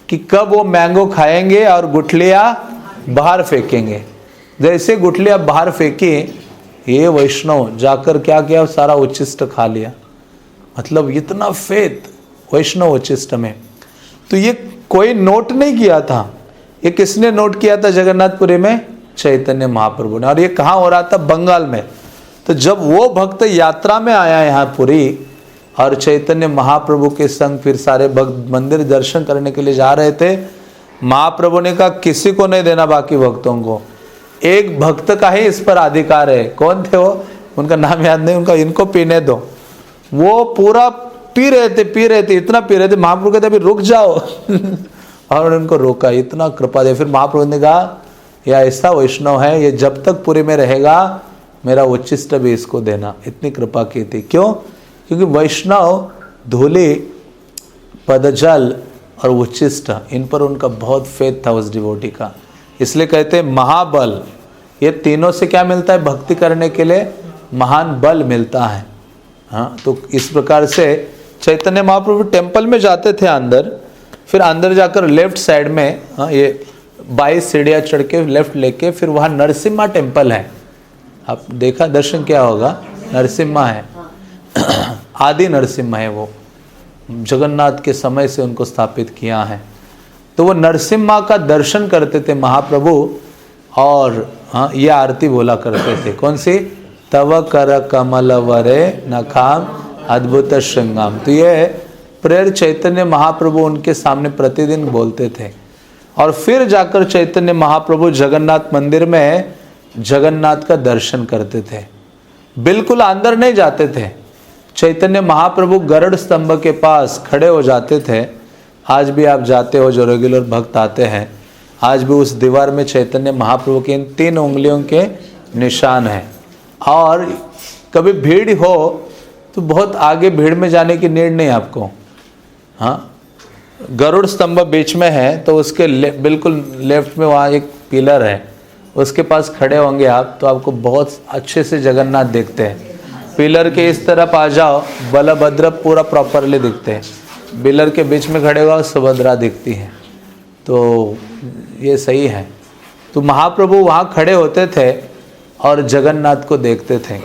Speaker 1: कि कब वो मैंगो खाएंगे और गुठलियाँ बाहर फेंकेंगे। जैसे गुठलियाँ बाहर फेंकी, ये वैष्णव जाकर क्या किया, सारा उच्चिष्ट खा लिया। मतलब इतना फेथ वैष्णव उच्चिष्ट में। तो ये कोई नोट नहीं किया था, ये किसने नोट किया था जगन्नाथपुरी में? चैतन्य महाप्रभु ने। और ये कहाँ हो रहा था? बंगाल में। तो जब वो भक्त यात्रा में आया यहाँ पुरी और चैतन्य महाप्रभु के संग फिर सारे भक्त मंदिर दर्शन करने के लिए जा रहे थे, महाप्रभु ने कहा किसी को नहीं देना, बाकी भक्तों को, एक भक्त का ही इस पर अधिकार है। कौन थे वो? उनका नाम याद नहीं, उनका इनको पीने दो। वो पूरा पी रहे थे, इतना पी रहे थे। महाप्रभु कहते अभी रुक जाओ और उनको रोका। इतना कृपा दे। फिर महाप्रभु ने कहा यह ऐसा वैष्णव है, ये जब तक पुरी में रहेगा मेरा उच्चिष्ट भी इसको देना। इतनी कृपा की थी। क्यों? क्योंकि वैष्णव धूलि, पदजल और उच्चिष्ट, इन पर उनका बहुत फेथ था उस डिवोटी का। इसलिए कहते हैं महाबल, ये तीनों से क्या मिलता है? भक्ति करने के लिए महान बल मिलता है। हाँ, तो इस प्रकार से चैतन्य महाप्रभु टेम्पल में जाते थे अंदर, फिर अंदर जाकर लेफ्ट साइड में, हाँ, ये 22 सीढ़ियाँ चढ़ के लेफ्ट लेके फिर वहाँ नरसिम्हा टेम्पल है। आप देखा, दर्शन क्या होगा? नरसिम्हा है, आदि नरसिम्हा है, वो जगन्नाथ के समय से उनको स्थापित किया है। तो वो नरसिम्हा का दर्शन करते थे महाप्रभु और हाँ ये आरती बोला करते थे। कौन सी? तव कर कमल वरे नखाम अद्भुत श्रृंगाम। तो ये प्रेयर चैतन्य महाप्रभु उनके सामने प्रतिदिन बोलते थे। और फिर जाकर चैतन्य महाप्रभु जगन्नाथ मंदिर में जगन्नाथ का दर्शन करते थे। बिल्कुल अंदर नहीं जाते थे। चैतन्य महाप्रभु गरुड़ स्तंभ के पास खड़े हो जाते थे। आज भी आप जाते हो, जो रेगुलर भक्त आते हैं, आज भी उस दीवार में चैतन्य महाप्रभु के इन 3 उंगलियों के निशान हैं। और कभी भीड़ हो तो बहुत आगे भीड़ में जाने की नीड नहीं आपको। हाँ, गरुड़ स्तंभ बीच में है तो उसके बिल्कुल लेफ्ट में वहाँ एक पिलर है, उसके पास खड़े होंगे आप तो आपको बहुत अच्छे से जगन्नाथ दिखते हैं। पिलर के इस तरफ आ जाओ, बलभद्र पूरा प्रॉपरली दिखते हैं। पिलर के बीच में खड़े हुआ सुभद्रा दिखती है। तो ये सही है। तो महाप्रभु वहाँ खड़े होते थे और जगन्नाथ को देखते थे।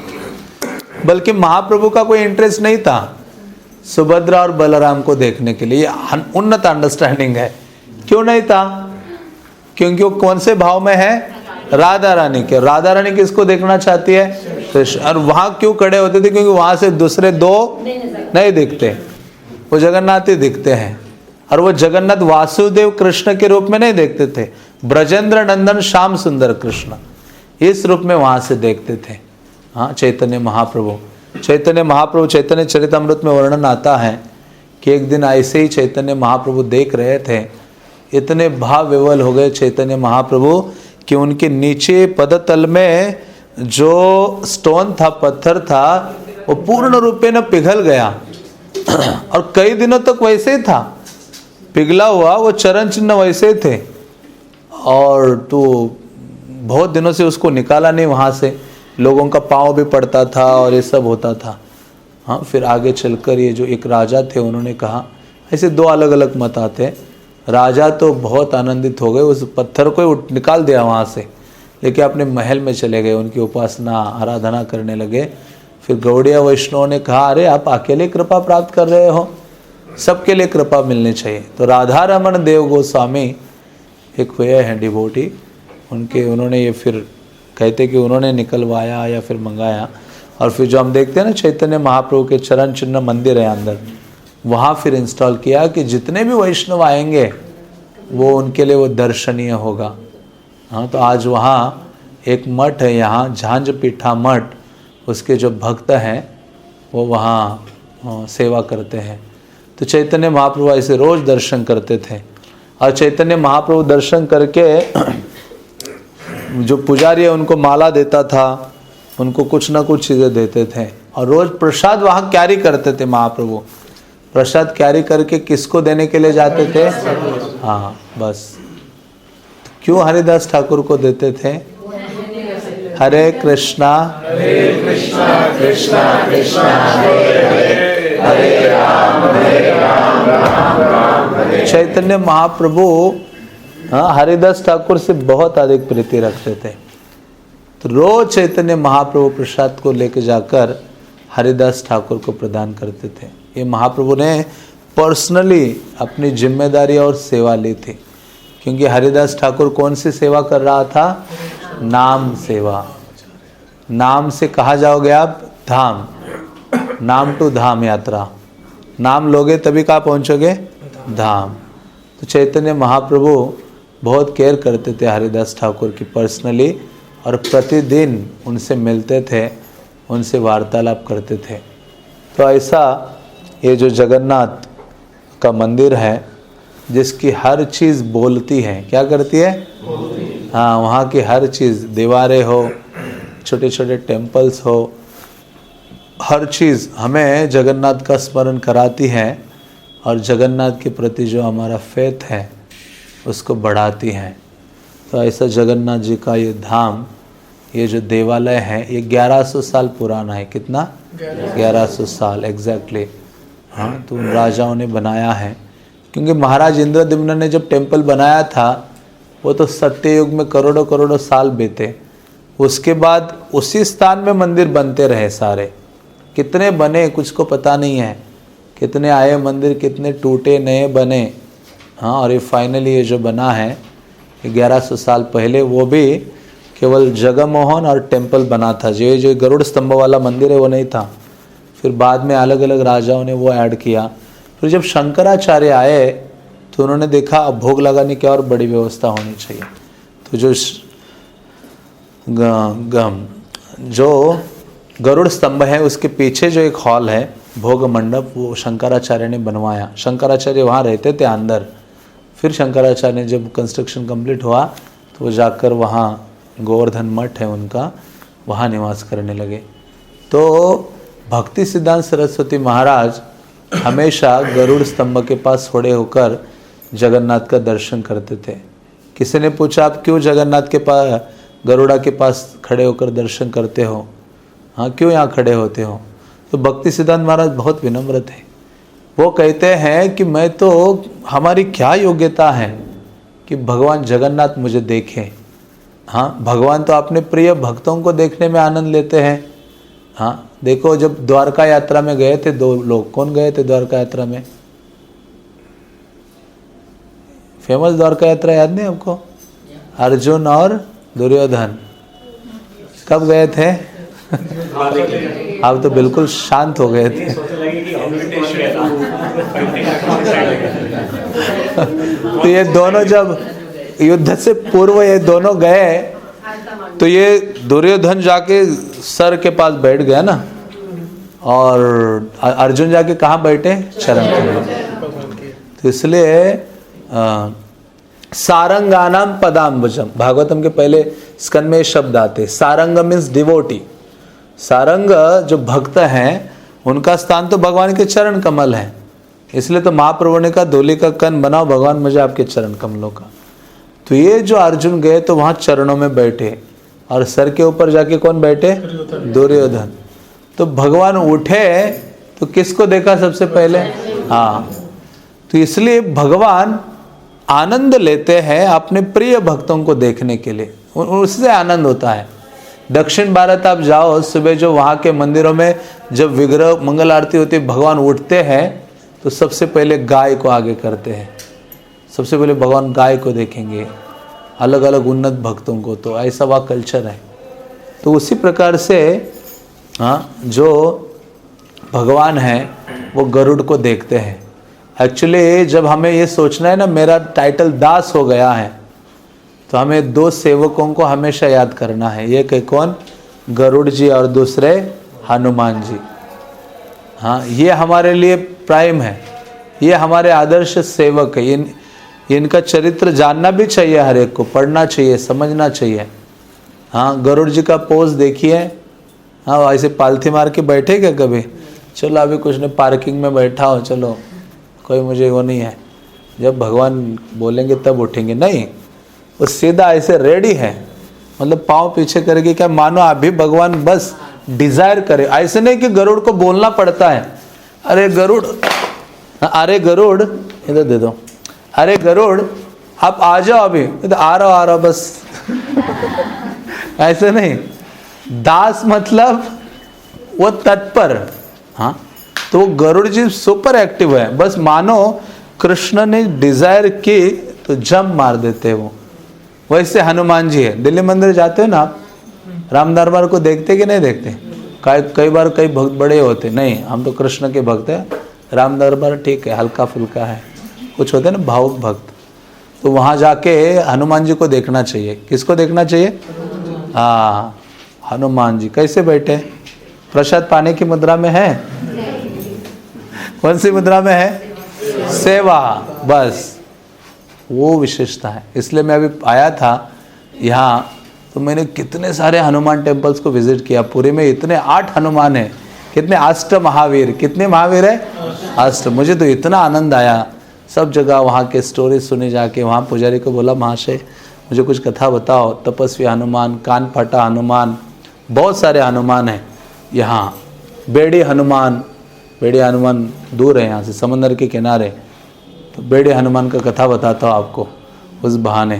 Speaker 1: बल्कि महाप्रभु का कोई इंटरेस्ट नहीं था सुभद्रा और बलराम को देखने के लिए। ये उन्नत अंडरस्टैंडिंग है। क्यों नहीं था? क्योंकि वो कौन से भाव में है? राधा रानी के। राधा रानी किसको देखना चाहती है? कृष्ण। और वहाँ क्यों खड़े होते थे? क्योंकि वहाँ से दूसरे 2 नहीं दिखते, वो जगन्नाथ ही दिखते हैं। और वो जगन्नाथ वासुदेव कृष्ण के रूप में नहीं देखते थे, ब्रजेंद्र नंदन श्याम सुंदर कृष्ण इस रूप में वहाँ से देखते थे। हाँ, चैतन्य महाप्रभु चैतन्य चरितमृत में वर्णन आता है कि एक दिन ऐसे ही चैतन्य महाप्रभु देख रहे थे, इतने भाव विवल हो गए चैतन्य महाप्रभु कि उनके नीचे पदतल में जो स्टोन था, पत्थर था, वो पूर्ण रूपे न पिघल गया और कई दिनों तक वैसे ही था, पिघला हुआ वो चरण चिन्ह वैसे थे। और तो बहुत दिनों से उसको निकाला नहीं वहाँ से, लोगों का पाँव भी पड़ता था और ये सब होता था। हाँ, फिर आगे चलकर ये जो एक राजा थे उन्होंने कहा, ऐसे 2 अलग अलग मत आते। राजा तो बहुत आनंदित हो गए, उस पत्थर को निकाल दिया वहाँ से, लेकिन अपने महल में चले गए, उनकी उपासना आराधना करने लगे। फिर गौड़िया वैष्णव ने कहा, अरे आप अकेले कृपा प्राप्त कर रहे हो, सबके लिए कृपा मिलनी चाहिए। तो राधा रमन देव गोस्वामी एक हुए हैं डिवोटी, उन्होंने ये फिर कहते कि उन्होंने निकलवाया या फिर मंगाया। और फिर जो हम देखते हैं ना चैतन्य महाप्रभु के चरण चिन्ह मंदिर है अंदर, वहाँ फिर इंस्टॉल किया कि जितने भी वैष्णव आएंगे वो उनके लिए वो दर्शनीय होगा। हाँ, तो आज वहाँ एक मठ है, यहाँ झांझपीठा मठ, उसके जो भक्त हैं वो वहाँ सेवा करते हैं। तो चैतन्य महाप्रभु ऐसे रोज़ दर्शन करते थे, और चैतन्य महाप्रभु दर्शन करके जो पुजारी है उनको माला देता था, उनको कुछ ना कुछ चीज़ें देते थे, और रोज़ प्रसाद वहाँ कैरी करते थे। महाप्रभु प्रसाद कैरी करके किसको देने के लिए जाते थे? हाँ, बस। तो क्यों हरिदास ठाकुर को देते थे? हरे कृष्णा कृष्णा कृष्णा हरे राम राम राम हरे। चैतन्य महाप्रभु हरिदास ठाकुर से बहुत अधिक प्रीति रखते थे। तो रोज चैतन्य महाप्रभु प्रसाद को लेकर जाकर हरिदास ठाकुर को प्रदान करते थे। ये महाप्रभु ने पर्सनली अपनी जिम्मेदारी और सेवा ली थी, क्योंकि हरिदास ठाकुर कौन सी सेवा कर रहा था? नाम सेवा। नाम से कहाँ जाओगे आप? धाम। नाम टू धाम यात्रा। नाम लोगे तभी कहाँ पहुँचोगे? धाम। तो चैतन्य महाप्रभु बहुत केयर करते थे हरिदास ठाकुर की पर्सनली, और प्रतिदिन उनसे मिलते थे, उनसे वार्तालाप करते थे। तो ऐसा ये जो जगन्नाथ का मंदिर है, जिसकी हर चीज़ बोलती है, क्या करती है? हाँ, वहाँ की हर चीज़, दीवारें हो, छोटे छोटे टेम्पल्स हो, हर चीज़ हमें जगन्नाथ का स्मरण कराती है, और जगन्नाथ के प्रति जो हमारा फेथ है उसको बढ़ाती है। तो ऐसा जगन्नाथ जी का ये धाम, ये जो देवालय है, ये 1100 साल पुराना है। कितना? 1100 साल एग्जैक्टली। हाँ, तो उन राजाओं ने बनाया है, क्योंकि महाराज इंद्रद्युम्न ने जब टेम्पल बनाया था वो तो सत्ययुग में करोड़ों करोड़ों साल बीते। उसके बाद उसी स्थान में मंदिर बनते रहे सारे। कितने बने कुछ को पता नहीं है, कितने आए मंदिर, कितने टूटे, नए बने। हाँ, और ये फाइनली ये जो बना है 1100 साल पहले, वो भी केवल जगमोहन और टेम्पल बना था। जो गरुड़ स्तंभ वाला मंदिर है वो नहीं था। फिर बाद में अलग अलग राजाओं ने वो ऐड किया। फिर जब शंकराचार्य आए तो उन्होंने देखा अब भोग लगाने की और बड़ी व्यवस्था होनी चाहिए। तो जो गरुड़ स्तंभ है उसके पीछे जो एक हॉल है, भोग मंडप, वो शंकराचार्य ने बनवाया। शंकराचार्य वहाँ रहते थे अंदर। फिर शंकराचार्य ने जब कंस्ट्रक्शन कंप्लीट हुआ तो वो जाकर वहाँ, गोवर्धन मठ है उनका, वहाँ निवास करने लगे। तो भक्ति सिद्धांत सरस्वती महाराज हमेशा गरुड़ स्तंभ के पास खड़े होकर जगन्नाथ का दर्शन करते थे। किसी ने पूछा आप क्यों जगन्नाथ के पास, गरुड़ा के पास खड़े होकर दर्शन करते हो? हाँ, क्यों यहाँ खड़े होते हो? तो भक्ति सिद्धांत महाराज बहुत विनम्र थे। वो कहते हैं कि मैं तो, हमारी क्या योग्यता है कि भगवान जगन्नाथ मुझे देखें। हाँ, भगवान तो अपने प्रिय भक्तों को देखने में आनंद लेते हैं। हाँ, देखो जब द्वारका यात्रा में गए थे 2 लोग, कौन गए थे द्वारका यात्रा में? फेमस द्वारका यात्रा याद नहीं आपको? अर्जुन और दुर्योधन। कब गए थे? आप तो बिल्कुल शांत हो गए थे। तो ये दोनों जब युद्ध से पूर्व ये दोनों गए, तो ये दुर्योधन जाके सर के पास बैठ गया ना, और अर्जुन जाके कहाँ बैठे? चरण कमल। तो इसलिए सारंगानाम पदाम्बुजम, भागवतम के पहले स्कंद में शब्द आते। Sarang means devotee. सारंग जो भक्त हैं उनका स्थान तो भगवान के चरण कमल है। इसलिए तो महाप्रभु ने कहा धूलि का कण बनाओ भगवान मुझे आपके चरण कमलों का। तो ये जो अर्जुन गए तो वहाँ चरणों में बैठे, और सर के ऊपर जाके कौन बैठे? दुर्योधन। तो भगवान उठे तो किसको देखा सबसे पहले? हाँ, तो इसलिए भगवान आनंद लेते हैं अपने प्रिय भक्तों को देखने के लिए, उससे आनंद होता है। दक्षिण भारत आप जाओ, सुबह जो वहाँ के मंदिरों में जब विग्रह मंगल आरती होती है, भगवान उठते हैं तो सबसे पहले गाय को आगे करते हैं। सबसे पहले भगवान गाय को देखेंगे, अलग अलग उन्नत भक्तों को। तो ऐसा वह कल्चर है। तो उसी प्रकार से हाँ, जो भगवान है वो गरुड़ को देखते हैं। एक्चुअली जब हमें ये सोचना है ना मेरा टाइटल दास हो गया है, तो हमें दो सेवकों को हमेशा याद करना है। एक है कौन? गरुड़ जी और दूसरे हनुमान जी। हाँ, ये हमारे लिए प्राइम है, ये हमारे आदर्श सेवक है। इनका चरित्र जानना भी चाहिए, हर एक को पढ़ना चाहिए, समझना चाहिए। हाँ, गरुड़ जी का पोज देखिए। हाँ, ऐसे पालथी मार के बैठे क्या कभी? चलो अभी कुछ नहीं, पार्किंग में बैठा हो, चलो कोई मुझे वो नहीं है, जब भगवान बोलेंगे तब उठेंगे। नहीं, वो सीधा ऐसे रेडी है, मतलब पाँव पीछे करके, क्या मानो अभी भगवान बस डिजायर करे। ऐसे नहीं कि गरुड़ को बोलना पड़ता है, अरे गरुड़, अरे गरुड़ इधर दे दो, अरे गरुड़ आप आ जाओ अभी, तो आ रहा बस ऐसे नहीं। दास मतलब वो तत्पर। हाँ, तो गरुड़ जी सुपर एक्टिव है, बस मानो कृष्ण ने डिजायर की तो जंप मार देते हैं वो। वैसे हनुमान जी है। दिल्ली मंदिर जाते हो ना आप, राम दरबार को देखते कि नहीं देखते? कई बार कई भक्त बड़े होते, नहीं हम तो कृष्ण के भक्त हैं, राम दरबार ठीक है हल्का फुल्का है, कुछ होते हैं ना भावुक भक्त, तो वहाँ जाके हनुमान जी को देखना चाहिए। किसको देखना चाहिए? हाँ, हनुमान जी कैसे बैठे, प्रसाद पाने की मुद्रा में है। कौन सी मुद्रा में है? सेवा, बस वो विशेषता है। इसलिए मैं अभी आया था यहाँ, तो मैंने कितने सारे हनुमान टेम्पल्स को विजिट किया। पूरे में इतने 8 हनुमान है, कितने अष्ट महावीर, कितने महावीर है? अष्ट। मुझे तो इतना आनंद आया, सब जगह वहाँ के स्टोरी सुने जाके। वहाँ पुजारी को बोला, महाशय मुझे कुछ कथा बताओ। तपस्वी हनुमान, कान फटा हनुमान, बहुत सारे हनुमान हैं यहाँ। बेड़ी हनुमान, बेड़ी हनुमान दूर है यहाँ से, समंदर के किनारे, तो बेड़ी हनुमान का कथा बताता हूँ आपको उस बहाने।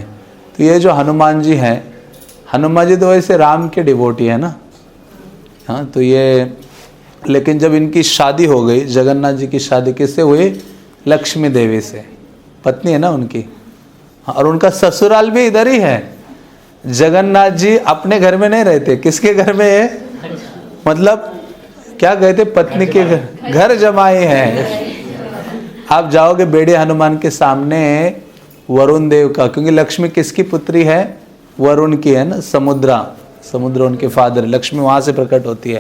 Speaker 1: तो ये जो हनुमान जी हैं, हनुमान जी तो वैसे राम के डिवोटी है ना। हाँ, तो ये, लेकिन जब इनकी शादी हो गई, जगन्नाथ जी की शादी किससे हुई? लक्ष्मी देवी से, पत्नी है ना उनकी। हाँ, और उनका ससुराल भी इधर ही है। जगन्नाथ जी अपने घर में नहीं रहते, किसके घर में है? मतलब क्या कहते, पत्नी के घर जमाए हैं। आप जाओगे बेड़े हनुमान के सामने, वरुण देव का, क्योंकि लक्ष्मी किसकी पुत्री है? वरुण की है ना, समुद्र उनके फादर, लक्ष्मी वहाँ से प्रकट होती है।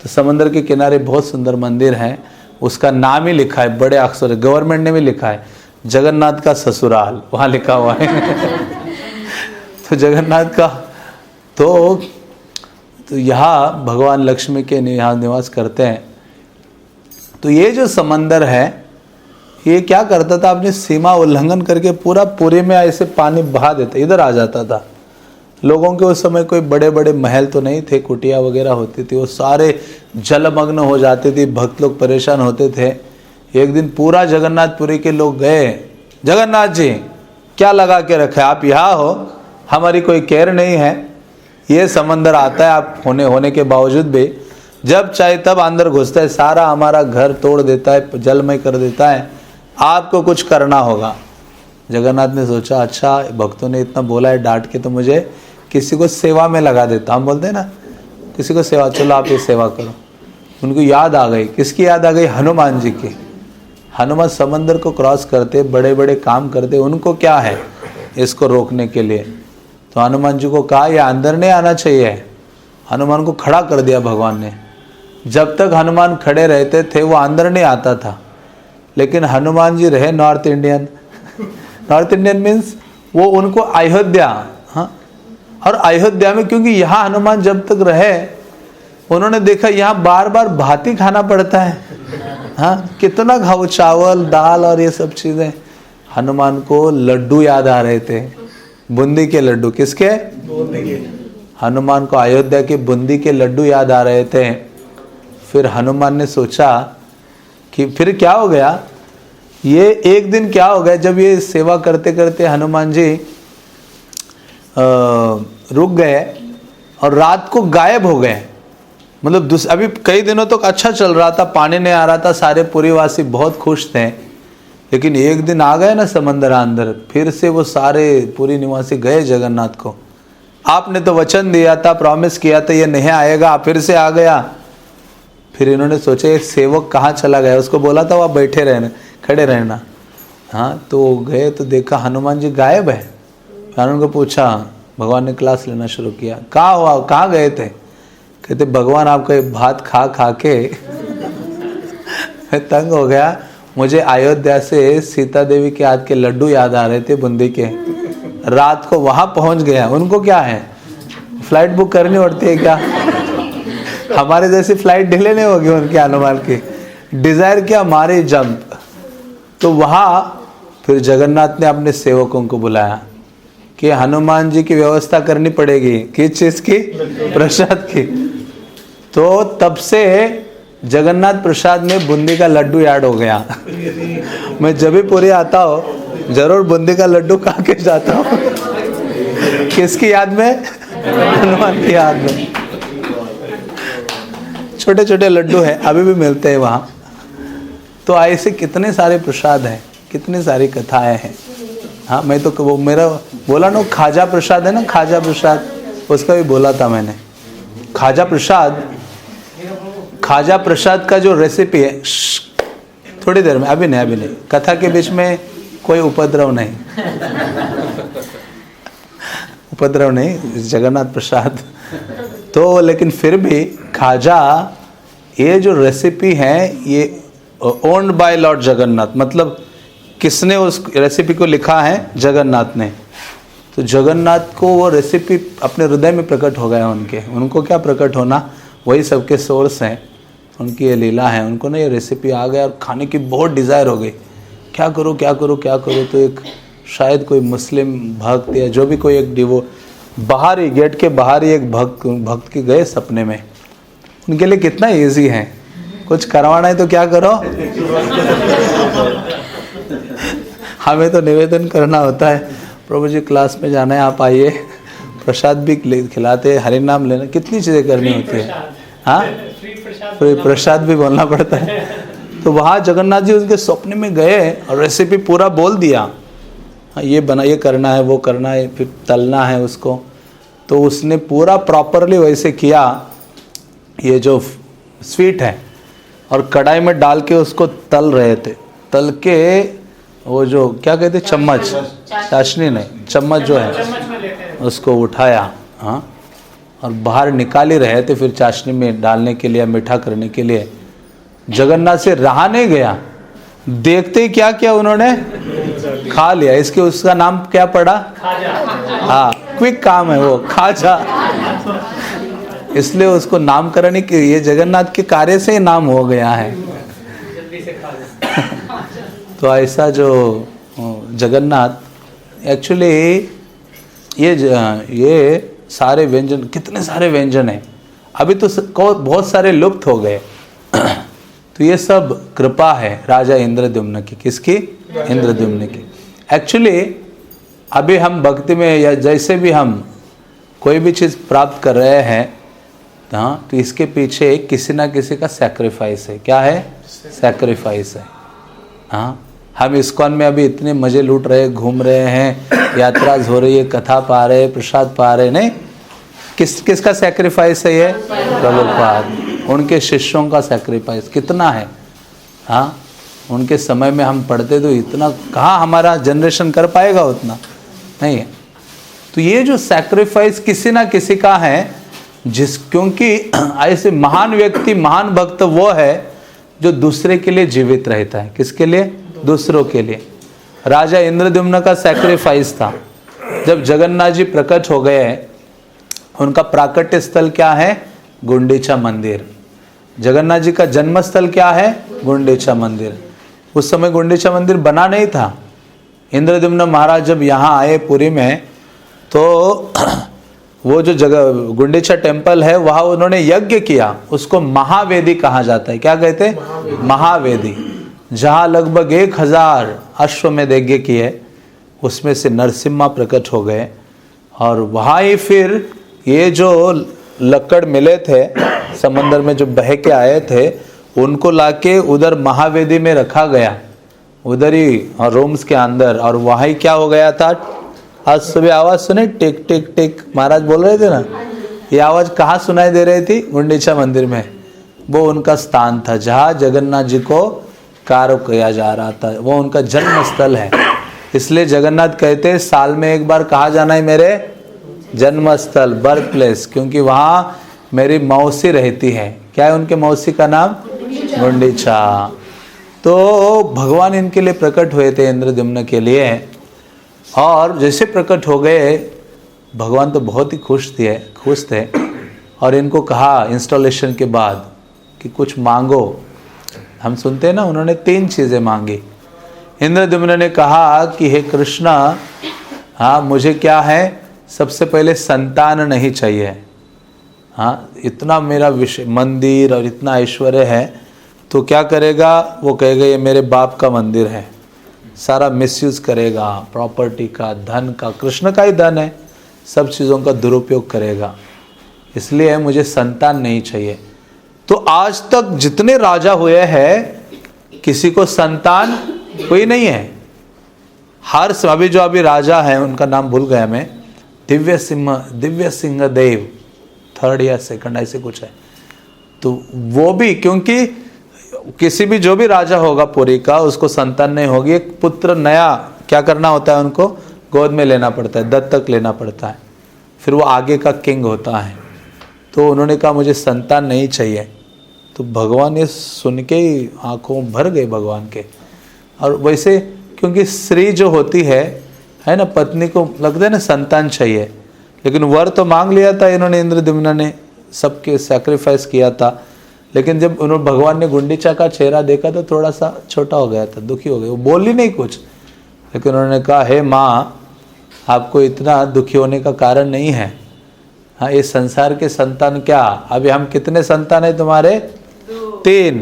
Speaker 1: तो समंदर के किनारे बहुत सुंदर मंदिर है, उसका नाम ही लिखा है बड़े अक्षर, गवर्नमेंट ने भी लिखा है, जगन्नाथ का ससुराल, वहाँ लिखा हुआ है। तो जगन्नाथ का, तो यहाँ भगवान लक्ष्मी के यहाँ निवास करते हैं। तो ये जो समंदर है, ये क्या करता था, अपनी सीमा उल्लंघन करके पूरा पूरे में ऐसे पानी बहा देता, इधर आ जाता था। लोगों के उस समय कोई बड़े बड़े महल तो नहीं थे, कुटिया वगैरह होती थी, वो सारे जलमग्न हो जाते थे, भक्त लोग परेशान होते थे। एक दिन पूरा जगन्नाथपुरी के लोग गए, जगन्नाथ जी क्या लगा के रखे, आप यहाँ हो, हमारी कोई केयर नहीं है, ये समंदर आता है आप होने के बावजूद भी, जब चाहे तब अंदर घुसता है, सारा हमारा घर तोड़ देता है, जलमय कर देता है, आपको कुछ करना होगा। जगन्नाथ ने सोचा, अच्छा भक्तों ने इतना बोला है डांट के, तो मुझे किसी को सेवा में लगा देता। हम बोलते हैं ना किसी को सेवा, चलो आप ये सेवा करो। उनको याद आ गई, किसकी याद आ गई? हनुमान जी की। हनुमान समंदर को क्रॉस करते, बड़े बड़े काम करते, उनको क्या है इसको रोकने के लिए। तो हनुमान जी को कहा ये अंदर नहीं आना चाहिए। हनुमान को खड़ा कर दिया भगवान ने। जब तक हनुमान खड़े रहते थे वो अंदर नहीं आता था। लेकिन हनुमान जी रहे north Indian. North Indian means वो उनको अयोध्या, हाँ, और अयोध्या में क्योंकि यहाँ हनुमान जब तक रहे, उन्होंने देखा यहाँ बार बार भाती खाना पड़ता है। हाँ, कितना खाओ, चावल दाल और ये सब चीज़ें। हनुमान को लड्डू याद आ रहे थे, बूंदी के लड्डू। किसके? बूंदी के। हनुमान को अयोध्या के बूंदी के लड्डू याद आ रहे थे। फिर हनुमान ने सोचा कि फिर क्या हो गया, ये एक दिन क्या हो गया, जब ये सेवा करते करते हनुमान जी रुक गए और रात को गायब हो गए। मतलब अभी कई दिनों तक अच्छा चल रहा था, पानी नहीं आ रहा था, सारे पुरीवासी बहुत खुश थे। लेकिन एक दिन आ गए ना समंदर अंदर, फिर से वो सारे पुरी निवासी गए जगन्नाथ को। आपने तो वचन दिया था, प्रॉमिस किया था ये नहीं आएगा, फिर से आ गया। फिर इन्होंने सोचा ये सेवक कहाँ चला गया, उसको बोला था वहाँ बैठे रहने, खड़े रहना। हाँ, तो गए तो देखा हनुमान जी गायब है। हनुमान को पूछा, भगवान ने क्लास लेना शुरू किया, कहाँ हुआ, कहाँ गए थे? कहते भगवान आपका भात खा खा के मैं तंग हो गया, मुझे अयोध्या से सीता देवी के हाथ के लड्डू याद आ रहे थे बूंदी के, रात को वहाँ पहुँच गया। उनको क्या है, फ्लाइट बुक करनी पड़ती है क्या? हमारे जैसी फ्लाइट डिले नहीं होगी उनके, हनुमान की डिज़ायर क्या, मारे जंप। तो वहाँ फिर जगन्नाथ ने अपने सेवकों को बुलाया कि हनुमान जी की व्यवस्था करनी पड़ेगी। किस चीज़ की? प्रसाद की। तो तब से जगन्नाथ प्रसाद में बूंदी का लड्डू ऐड हो गया। मैं जब भी पूरी आता हूँ जरूर बूंदी का लड्डू खा के जाता हूँ। किसकी याद में? हनुमान की याद में। छोटे छोटे लड्डू हैं, अभी भी मिलते हैं वहाँ। तो ऐसे कितने सारे प्रसाद हैं, कितनी सारी कथाएं हैं। हाँ, मैं तो वो मेरा बोला ना, खाजा प्रसाद है ना, खाजा प्रसाद, उसका भी बोला था मैंने। खाजा प्रसाद का जो रेसिपी है, थोड़ी देर में, अभी नहीं, कथा के बीच में कोई उपद्रव नहीं, उपद्रव नहीं, जगन्नाथ प्रसाद। तो लेकिन फिर भी खाजा, ये जो रेसिपी है ये ओन्ड बाय लॉर्ड जगन्नाथ, मतलब किसने उस रेसिपी को लिखा है? जगन्नाथ ने। तो जगन्नाथ को वो रेसिपी अपने हृदय में प्रकट हो गया उनको क्या प्रकट होना, वही सबके सोर्स हैं, उनकी ये लीला है। उनको ना ये रेसिपी आ गया और खाने की बहुत डिज़ायर हो गई, क्या करो क्या करो क्या करो। तो एक शायद कोई मुस्लिम भक्त या जो भी कोई एक डिवो, बाहर ही गेट के बाहर ही एक भक्त के गए सपने में। उनके लिए कितना इजी है, कुछ करवाना है तो क्या करो, हमें तो निवेदन करना होता है, प्रभु जी क्लास में जाना है, आप आइए, प्रसाद भी खिलाते, हरि नाम लेना, कितनी चीज़ें करनी होती है। हाँ, फिर प्रसाद भी बोलना पड़ता है। तो वहाँ जगन्नाथ जी उनके सपने में गए और रेसिपी पूरा बोल दिया, ये बना, ये करना है, वो करना है, फिर तलना है उसको। तो उसने पूरा प्रॉपरली वैसे किया। ये जो स्वीट है और कढ़ाई में डाल के उसको तल रहे थे, तल के वो जो क्या कहते, चम्मच, चाशनी नहीं, चम्मच जो है उसको उठाया, हाँ, और बाहर निकाल ही रहे थे फिर चाशनी में डालने के लिए, मीठा करने के लिए। जगन्नाथ से रहा नहीं गया, देखते ही क्या किया उन्होंने, खा लिया। इसके उसका नाम क्या पड़ा? हाँ, क्विक काम है वो, खाजा। इसलिए उसको नामकरण ही, ये जगन्नाथ के कार्य से ही नाम हो गया है। तो ऐसा जो जगन्नाथ एक्चुअली ये सारे व्यंजन, कितने सारे व्यंजन हैं, अभी तो बहुत सारे लुप्त हो गए। तो ये सब कृपा है राजा इंद्रद्युम्न की। किसकी? इंद्रद्युम्न की। एक्चुअली अभी हम भक्ति में या जैसे भी हम कोई भी चीज़ प्राप्त कर रहे हैं, हाँ, तो इसके पीछे किसी ना किसी का सैक्रिफाइस है। क्या है? सैक्रिफाइस है। हाँ, हम इस्कॉन में अभी इतने मज़े लूट रहे, घूम रहे हैं, यात्रा हो रही है, कथा पा रहे, प्रसाद पा रहे, नहीं, किसका सैक्रिफाइस है? ये प्रभुपाद, उनके शिष्यों का सैक्रिफाइस कितना है। हाँ, उनके समय में हम पढ़ते तो इतना कहाँ हमारा जनरेशन कर पाएगा, उतना नहीं है। तो ये जो सैक्रिफाइस किसी ना किसी का है, क्योंकि ऐसे महान व्यक्ति, महान भक्त वो है जो दूसरे के लिए जीवित रहता है। किसके लिए? दूसरों के लिए। राजा इंद्रद्युम्न का सैक्रिफाइस था। जब जगन्नाथ जी प्रकट हो गए, उनका प्राकट्य स्थल क्या है? गुंडीचा मंदिर। जगन्नाथ जी का जन्म स्थल क्या है? गुंडीचा मंदिर। उस समय गुंडीचा मंदिर बना नहीं था। इंद्रद्युम्न महाराज जब यहाँ आए पुरी में, तो वो जो जगह गुंडीचा टेम्पल है, वहाँ उन्होंने यज्ञ किया। उसको महावेदी कहा जाता है। क्या कहते हैं? महावेदी। जहाँ लगभग 1000 अश्वमेध यज्ञ किए, उसमें से नरसिम्हा प्रकट हो गए। और वहाँ ही फिर ये जो लक्कड़ मिले थे समंदर में, जो बह के आए थे, उनको लाके उधर महावेदी में रखा गया, उधर ही और रूम्स के अंदर। और वहाँ ही क्या हो गया था, आज सुबह आवाज़ सुने, टिक टिक टिक, महाराज बोल रहे थे ना, ये आवाज़ कहाँ सुनाई दे रही थी? गुंडीचा मंदिर में। वो उनका स्थान था जहाँ जगन्नाथ जी को कार्य किया जा रहा था, वो उनका जन्म स्थल है। इसलिए जगन्नाथ कहते हैं साल में एक बार कहाँ जाना है, मेरे जन्म स्थल, बर्थ प्लेस, क्योंकि वहाँ मेरी मौसी रहती है। क्या है उनके मौसी का नाम? गुंडीचा। तो भगवान इनके लिए प्रकट हुए थे, इंद्रद्युम्न के लिए। और जैसे प्रकट हो गए, भगवान तो बहुत ही खुश थे और इनको कहा इंस्टॉलेशन के बाद कि कुछ मांगो। हम सुनते हैं ना, उन्होंने 3 चीज़ें मांगी। इंद्रद्युम्न ने कहा कि हे कृष्णा, हाँ मुझे क्या है, सबसे पहले संतान नहीं चाहिए। हाँ, इतना मेरा मंदिर और इतना ऐश्वर्य है, तो क्या करेगा, वो कहेगा ये मेरे बाप का मंदिर है, सारा मिसयूज करेगा, प्रॉपर्टी का, धन का, कृष्ण का ही धन है, सब चीज़ों का दुरुपयोग करेगा, इसलिए मुझे संतान नहीं चाहिए। तो आज तक जितने राजा हुए हैं किसी को संतान कोई नहीं है। अभी जो राजा हैं उनका नाम भूल गया मैं, दिव्य सिंह देव 3rd या 2nd ऐसे कुछ है। तो वो भी, क्योंकि किसी भी जो भी राजा होगा पुरी का, उसको संतान नहीं होगी, एक पुत्र नया क्या करना होता है, उनको गोद में लेना पड़ता है, दत्तक लेना पड़ता है, फिर वो आगे का किंग होता है। तो उन्होंने कहा मुझे संतान नहीं चाहिए। तो भगवान ये सुन के ही आंखों भर गए भगवान के। और वैसे क्योंकि स्त्री जो होती है ना, पत्नी को लगता है ना संतान चाहिए, लेकिन वर तो मांग लिया था इन्होंने, इंद्रद्युम्न ने सबके सैक्रिफाइस किया था। लेकिन जब उन्होंने भगवान ने गुंडीचा का चेहरा देखा तो थोड़ा सा छोटा हो गया था, दुखी हो गए, वो बोली नहीं कुछ। लेकिन उन्होंने कहा हे माँ, आपको इतना दुखी होने का कारण नहीं है। हाँ, ये संसार के संतान क्या, अभी हम कितने संतान है तुम्हारे? 3,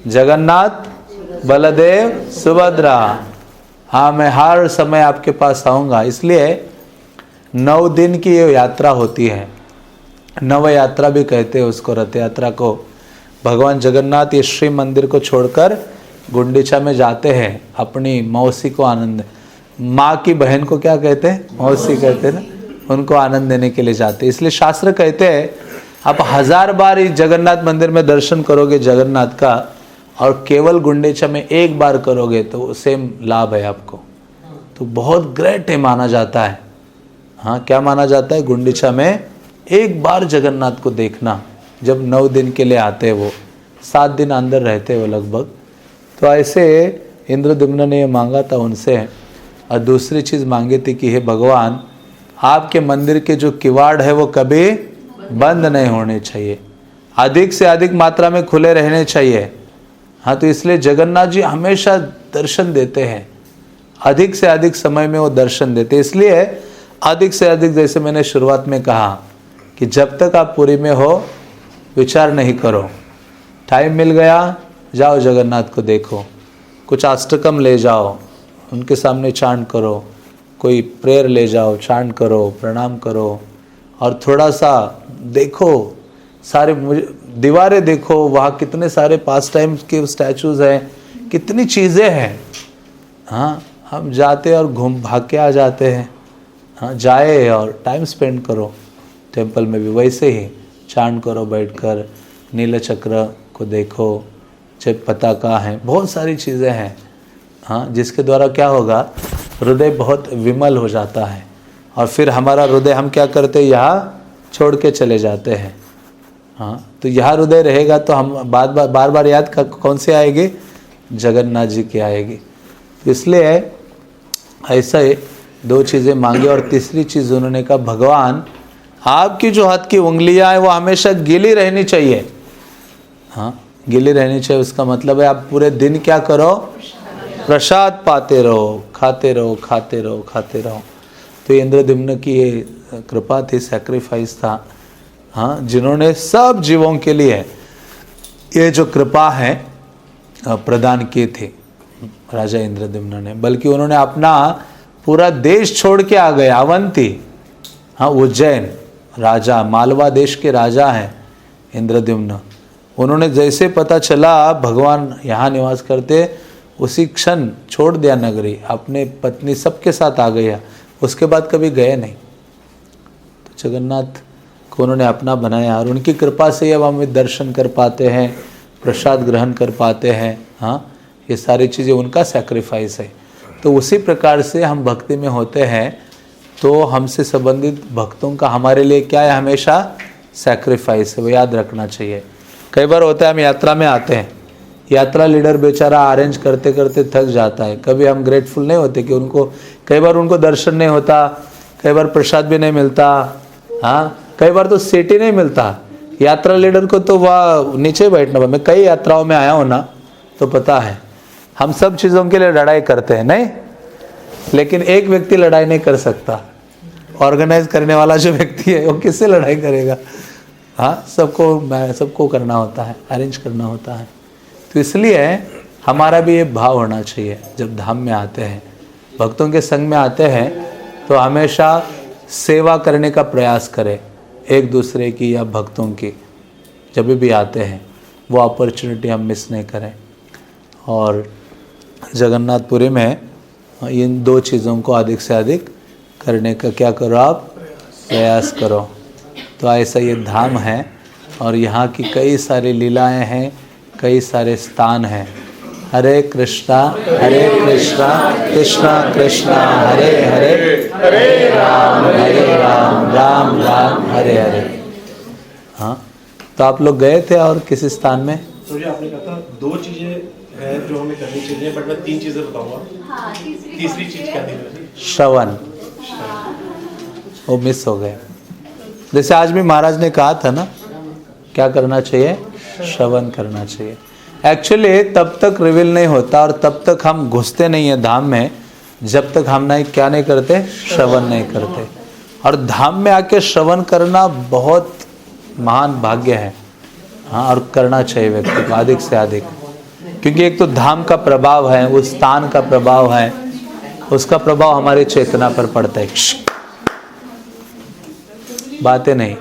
Speaker 1: जगन्नाथ, बलदेव, सुभद्रा। हाँ, मैं हर समय आपके पास आऊँगा। इसलिए 9 दिन की ये यात्रा होती है, नव यात्रा भी कहते हैं उसको, रथ यात्रा को। भगवान जगन्नाथ ये श्री मंदिर को छोड़कर गुंडीचा में जाते हैं, अपनी मौसी को आनंद, माँ की बहन को क्या कहते हैं, मौसी कहते हैं ना, उनको आनंद देने के लिए जाते हैं। इसलिए शास्त्र कहते हैं आप 1000 बार इस जगन्नाथ मंदिर में दर्शन करोगे जगन्नाथ का, और केवल गुंडीचा में 1 बार करोगे तो सेम लाभ है आपको। तो बहुत ग्रेट है माना जाता है। हाँ, क्या माना जाता है, गुंडीचा में 1 बार जगन्नाथ को देखना। जब 9 दिन के लिए आते हैं, वो 7 दिन अंदर रहते हैं वो लगभग। तो ऐसे इंद्रद्युम्न ने मांगा था उनसे। और दूसरी चीज़ मांगी थी कि हे भगवान, आपके मंदिर के जो किवाड़ है वो कभी बंद नहीं होने चाहिए, अधिक से अधिक मात्रा में खुले रहने चाहिए। हाँ, तो इसलिए जगन्नाथ जी हमेशा दर्शन देते हैं, अधिक से अधिक समय में वो दर्शन देते हैं। इसलिए अधिक से अधिक, जैसे मैंने शुरुआत में कहा कि जब तक आप पुरी में हो विचार नहीं करो, टाइम मिल गया जाओ जगन्नाथ को देखो, कुछ अष्टकम ले जाओ, उनके सामने चांट करो, कोई प्रेयर ले जाओ, चांट करो, प्रणाम करो, और थोड़ा सा देखो, सारे दीवारें देखो, वहाँ कितने सारे पास टाइम के स्टैचूज हैं, कितनी चीज़ें हैं। हाँ, हम जाते और घूम भाग के आ जाते हैं। हाँ, जाए और टाइम स्पेंड करो टेम्पल में भी, वैसे ही चांट करो बैठकर, नील चक्र को देखो, जब पताका है, बहुत सारी चीज़ें हैं। हाँ, जिसके द्वारा क्या होगा, हृदय बहुत विमल हो जाता है, और फिर हमारा हृदय हम क्या करते हैं, यहाँ छोड़ के चले जाते हैं। हाँ, तो यहाँ हृदय रहेगा तो हम बार बार याद कौन से आएगी, जगन्नाथ जी की आएगी। इसलिए ऐसा 2 चीज़ें मांगी। और तीसरी चीज़ उन्होंने कहा, भगवान आपकी जो हाथ की उंगलियां हैं वो हमेशा गीली रहनी चाहिए। हाँ, गीली रहनी चाहिए, उसका मतलब है आप पूरे दिन क्या करो, प्रसाद पाते रहो, खाते रहो, खाते रहो, खाते रहो। तो इंद्रद्युम्न की ये कृपा थी, सैक्रिफाइस था। हाँ, जिन्होंने सब जीवों के लिए ये जो कृपा है प्रदान की थी राजा इंद्रद्युम्न ने। बल्कि उन्होंने अपना पूरा देश छोड़ के आ गए, अवंती। हाँ, उज्जैन राजा, मालवा देश के राजा हैं इंद्रद्युम्न। उन्होंने जैसे पता चला भगवान यहाँ निवास करते, उसी क्षण छोड़ दिया नगरी, अपने पत्नी सबके साथ आ गया, उसके बाद कभी गए नहीं। तो जगन्नाथ को उन्होंने अपना बनाया, और उनकी कृपा से अब हम दर्शन कर पाते हैं, प्रसाद ग्रहण कर पाते हैं। हाँ, ये सारी चीज़ें उनका सैक्रिफाइस है। तो उसी प्रकार से हम भक्ति में होते हैं तो हमसे संबंधित भक्तों का हमारे लिए क्या है, हमेशा सैक्रिफाइस है, वो याद रखना चाहिए। कई बार होता है हम यात्रा में आते हैं, यात्रा लीडर बेचारा अरेंज करते करते थक जाता है, कभी हम ग्रेटफुल नहीं होते कि उनको, कई बार उनको दर्शन नहीं होता, कई बार प्रसाद भी नहीं मिलता, हाँ कई बार तो सीट ही नहीं मिलता यात्रा लीडर को, तो वह नीचे बैठना। मैं कई यात्राओं में आया हूँ ना, तो पता है हम सब चीज़ों के लिए लड़ाई करते हैं नहीं, लेकिन एक व्यक्ति लड़ाई नहीं कर सकता, ऑर्गेनाइज करने वाला जो व्यक्ति है वो किससे लड़ाई करेगा। हाँ सबको करना होता है, अरेंज करना होता है। तो इसलिए हमारा भी ये भाव होना चाहिए, जब धाम में आते हैं, भक्तों के संग में आते हैं तो हमेशा सेवा करने का प्रयास करें एक दूसरे की या भक्तों की। जब भी आते हैं वो अपॉर्चुनिटी हम मिस नहीं करें। और जगन्नाथपुरी में इन दो चीज़ों को अधिक से अधिक करने का क्या करो, आप प्रयास करो। तो ऐसा ये धाम है और यहाँ की कई सारी लीलाएं हैं, कई सारे स्थान हैं। हरे कृष्णा कृष्णा कृष्णा हरे हरे, हरे राम राम राम हरे हरे। हाँ तो आप लोग गए थे और किसी स्थान में?
Speaker 2: तो जो आपने कहा था 2 चीज़ें हैं जो हमें करनी चाहिए, बट मैं 3 चीज़ें बताऊंगा। तीसरी चीज़ क्या थी?
Speaker 1: श्रवण, वो मिस हो गए। जैसे आज भी महाराज ने कहा था ना, क्या करना चाहिए, श्रवण करना चाहिए। एक्चुअली तब तक रिवील नहीं होता और तब तक हम घुसते नहीं हैं धाम में जब तक हम क्या नहीं करते, श्रवण नहीं करते। और धाम में आके श्रवण करना बहुत महान भाग्य है। हाँ और करना चाहिए व्यक्ति को अधिक से अधिक, क्योंकि एक तो धाम का प्रभाव है, उस स्थान का प्रभाव है, उसका प्रभाव हमारी चेतना पर पड़ता है। बातें नहीं,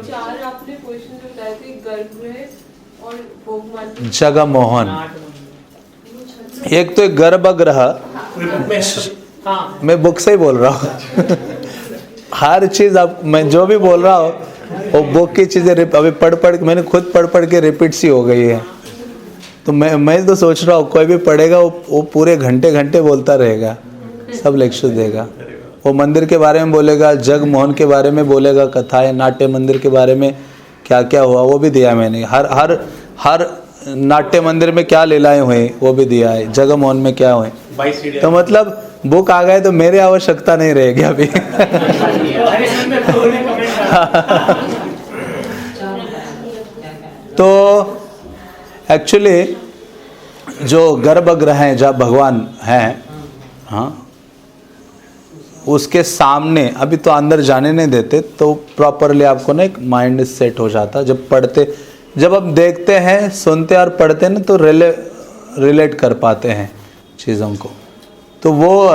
Speaker 1: जगह मोहन, एक तो एक गर्भगृह, मैं बुक से ही बोल रहा हूँ हर चीज अब मैं जो भी बोल रहा हूँ वो बुक की चीजें अभी पढ़ मैंने खुद पढ़ के रिपीट सी हो गई है। तो मैं तो सोच रहा हूँ कोई भी पढ़ेगा वो पूरे घंटे बोलता रहेगा, सब लेक्चर देगा। वो मंदिर के बारे में बोलेगा, जग मोहन के बारे में बोलेगा, कथाएं, नाट्य मंदिर के बारे में क्या क्या हुआ वो भी दिया मैंने। हर नाट्य मंदिर में क्या लीलाएं हुई वो भी दिया है, जगह मोहन में क्या हुए। तो मतलब बुक आ गए तो मेरी आवश्यकता नहीं रहेगी अभी तो एक्चुअली जो गर्भगृह है जहाँ भगवान हैं, हाँ उसके सामने अभी तो अंदर जाने नहीं देते, तो प्रॉपरली आपको ना एक माइंड सेट हो जाता। जब आप देखते हैं, सुनते और पढ़ते हैं ना, तो रिलेट कर पाते हैं चीज़ों को। तो वो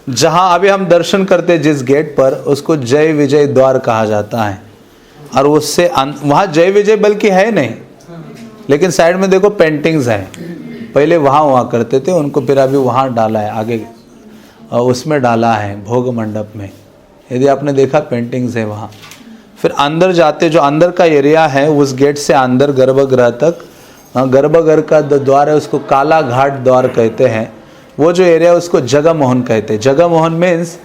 Speaker 1: जहाँ अभी हम दर्शन करते हैं जिस गेट पर, उसको जय विजय द्वार कहा जाता है। और उससे वहाँ जय विजय बल्कि है नहीं, लेकिन साइड में देखो पेंटिंग्स हैं, पहले वहाँ हुआ करते थे, उनको फिर अभी वहाँ डाला है, आगे उसमें डाला है भोग मंडप में। यदि आपने देखा पेंटिंग्स है वहाँ। फिर अंदर जाते, जो अंदर का एरिया है उस गेट से अंदर गर्भगृह तक, गर्भगृह का द्वार है उसको काला घाट द्वार कहते हैं। वो जो एरिया उसको जगह मोहन कहते हैं। जगह मोहन मीन्स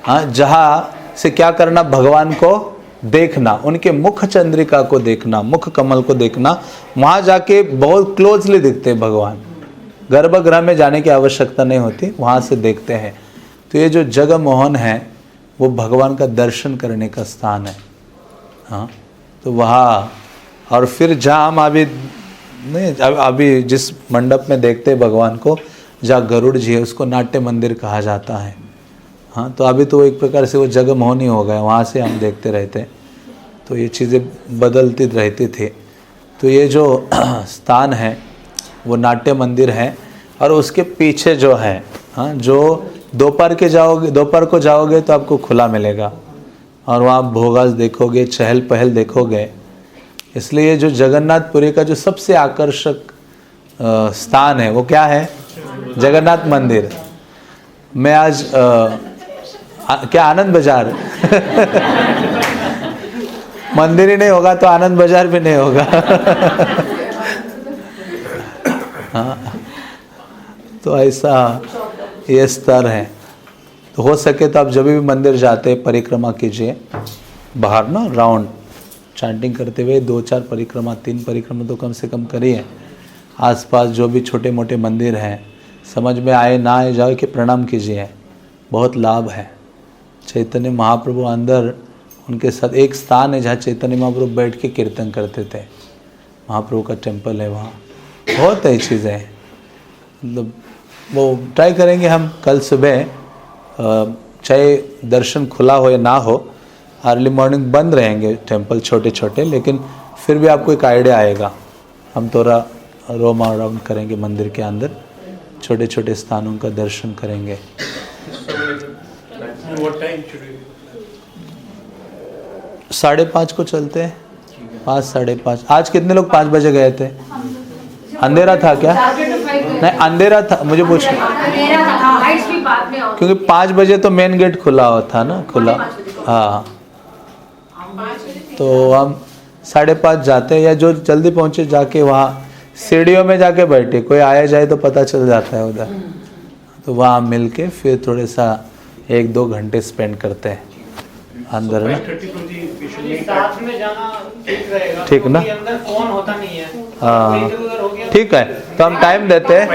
Speaker 1: जहाँ से क्या करना, भगवान को देखना, उनके मुख चंद्रिका को देखना, मुख कमल को देखना। वहाँ जाके बहुत क्लोजली दिखते हैं भगवान, गर्भगृह में जाने की आवश्यकता नहीं होती, वहाँ से देखते हैं। तो ये जो जगह मोहन है वो भगवान का दर्शन करने का स्थान है। हाँ तो वहाँ, और फिर जहाँ हम अभी जिस मंडप में देखते हैं भगवान को, जहाँ गरुड़ जी है, उसको नाट्य मंदिर कहा जाता है। हाँ तो अभी तो एक प्रकार से वो जगह मोहन ही हो गया, वहाँ से हम देखते रहते, तो ये चीज़ें बदलती रहती थी। तो ये जो स्थान है वो नाट्य मंदिर है। और उसके पीछे जो है, हाँ जो दोपहर को जाओगे तो आपको खुला मिलेगा और वहाँ भोगास देखोगे, चहल पहल देखोगे। इसलिए जो जगन्नाथपुरी का जो सबसे आकर्षक स्थान है वो क्या है, जगन्नाथ मंदिर। मैं आज क्या आनंद बाजार मंदिर ही नहीं होगा तो आनंद बाजार भी नहीं होगा हाँ तो ऐसा ये स्तर है। तो हो सके तो आप जब भी मंदिर जाते परिक्रमा कीजिए, बाहर ना राउंड चैंटिंग करते हुए 2-4 परिक्रमा 3 परिक्रमा तो कम से कम करिए। आसपास जो भी छोटे मोटे मंदिर हैं, समझ में आए ना आए जाओ कि प्रणाम कीजिए, बहुत लाभ है। चैतन्य महाप्रभु अंदर उनके साथ एक स्थान है जहाँ चैतन्य महाप्रभु बैठ के कीर्तन करते थे, महाप्रभु का टेम्पल है वहाँ, बहुत अच्छी चीज़ें हैं। मतलब वो ट्राई करेंगे हम कल सुबह, चाहे दर्शन खुला हो या ना हो, अर्ली मॉर्निंग बंद रहेंगे टेम्पल छोटे छोटे, लेकिन फिर भी आपको एक आइडिया आएगा। हम थोड़ा रोम अराउंड करेंगे मंदिर के अंदर, छोटे छोटे स्थानों का दर्शन करेंगे।
Speaker 2: What time should we?
Speaker 1: 5:30 को चलते हैं, 5 साढ़े 5। आज कितने लोग 5 बजे गए थे? अंधेरा था क्या? नहीं अंधेरा था, मुझे पूछ, क्योंकि 5 बजे तो मेन गेट खुला हुआ था ना, खुला। हाँ, तो हम 5:30 जाते हैं, या जो जल्दी पहुँचे जाके वहाँ सीढ़ियों में जाके बैठे, कोई आया जाए तो पता चल जाता है उधर, तो वहाँ मिल के फिर थोड़े सा 1-2 घंटे स्पेंड करते हैं अंदर ना।
Speaker 3: साथ में जाना ठीक रहेगा,
Speaker 1: ठीक ना?
Speaker 3: अंदर फोन होता नहीं है।
Speaker 1: हाँ
Speaker 3: इधर-उधर हो गया
Speaker 1: ठीक है, तो हम टाइम देते हैं।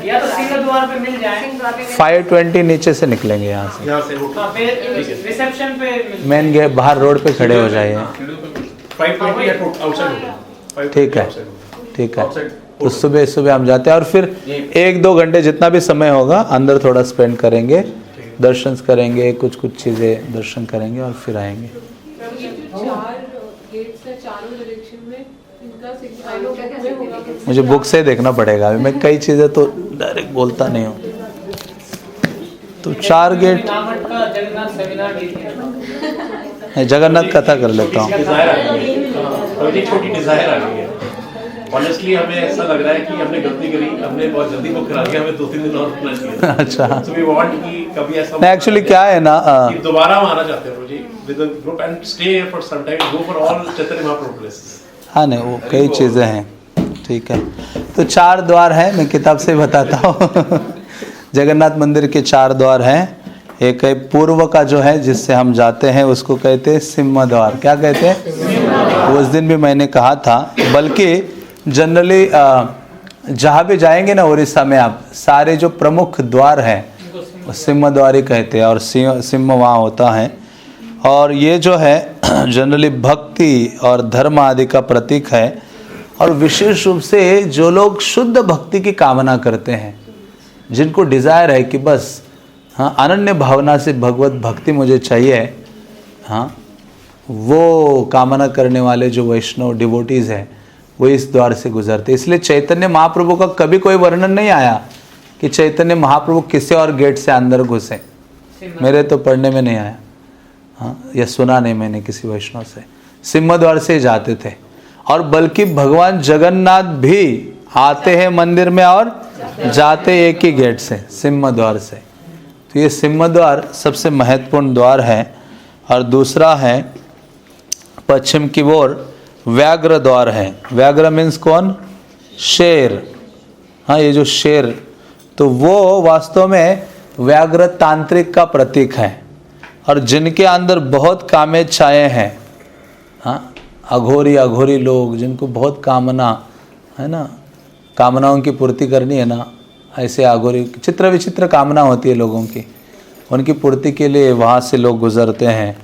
Speaker 3: या तो सिंगल द्वार पे मिल जाए,
Speaker 1: 5:20 नीचे से निकलेंगे यहाँ से,
Speaker 2: यहाँ से होटल
Speaker 3: हाँ, फिर रिसेप्शन पे मिल
Speaker 1: मेन गेट बाहर रोड पे खड़े हो जाइए।
Speaker 2: 5:20 at outside होटल।
Speaker 1: ठीक है, ठीक है। तो सुबह सुबह हम जाते हैं और फिर 1-2 घंटे जितना भी समय होगा अंदर थोड़ा स्पेंड करेंगे, दर्शन करेंगे, कुछ कुछ चीज़ें दर्शन करेंगे और फिर आएंगे।
Speaker 4: 4 गेट्स है चारों डायरेक्शन में, इनका सिग्नल होगा।
Speaker 1: मुझे बुक से देखना पड़ेगा, अभी मैं कई चीज़ें तो डायरेक्ट बोलता नहीं हूँ। तो 4 गेट,
Speaker 3: जगन्नाथ सेमिनार
Speaker 1: जगन्नाथ कथा कर लेता हूँ।
Speaker 2: डिजायर आ गई है, और एक छोटी डिजायर आ गई है। ऑनेस्टली हमें ऐसा लग रहा है कि हमने गलती करी, हमने बहुत जल्दी बुक करा दिया, हमें 2-3 दिन और रुकना चाहिए।
Speaker 1: अच्छा,
Speaker 2: So we want कि कभी ऐसा
Speaker 1: नहीं एक्चुअली क्या है ना,
Speaker 2: कि दोबारा हम आना चाहते हैं जी with the group and stay here for some time, go for all Chaitanya Mahaprabhu places।
Speaker 1: हाँ नहीं वो कई चीज़ें हैं, ठीक है। तो 4 द्वार हैं, मैं किताब से बताता हूँ। जगन्नाथ मंदिर के 4 द्वार हैं। एक है पूर्व का जो है जिससे हम जाते हैं, उसको कहते हैं सिंह द्वार। क्या कहते हैं? उस दिन भी मैंने कहा था, बल्कि जनरली जहाँ भी जाएंगे ना उड़ीसा में, आप सारे जो प्रमुख द्वार हैं सिंह द्वार ही कहते हैं, और सिंह वहाँ होता है। और ये जो है जनरली भक्ति और धर्म आदि का प्रतीक है। और विशेष रूप से जो लोग शुद्ध भक्ति की कामना करते हैं, जिनको डिज़ायर है कि बस हाँ अनन्य भावना से भगवत भक्ति मुझे चाहिए, हाँ वो कामना करने वाले जो वैष्णव डिवोटीज़ हैं वो इस द्वार से गुजरते। इसलिए चैतन्य महाप्रभु का कभी कोई वर्णन नहीं आया कि चैतन्य महाप्रभु किसी और गेट से अंदर घुसे, मेरे तो पढ़ने में नहीं आया, हाँ या सुना नहीं मैंने किसी वैष्णव से। सिंह द्वार से जाते थे, और बल्कि भगवान जगन्नाथ भी आते हैं मंदिर में और जाते एक ही गेट से, सिंह द्वार से। तो ये सिंह द्वार सबसे महत्वपूर्ण द्वार है। और दूसरा है पश्चिम की ओर व्याघ्र द्वार है। व्याघ्र मीन्स कौन? शेर। हाँ ये जो शेर, तो वो वास्तव में व्याघ्र तांत्रिक का प्रतीक है, और जिनके अंदर बहुत कामेच्छाएं हैं, हाँ अघोरी लोग जिनको बहुत कामना है ना, कामनाओं की पूर्ति करनी है ना, ऐसे अघोरी चित्र विचित्र कामना होती है लोगों की, उनकी पूर्ति के लिए वहाँ से लोग गुजरते हैं।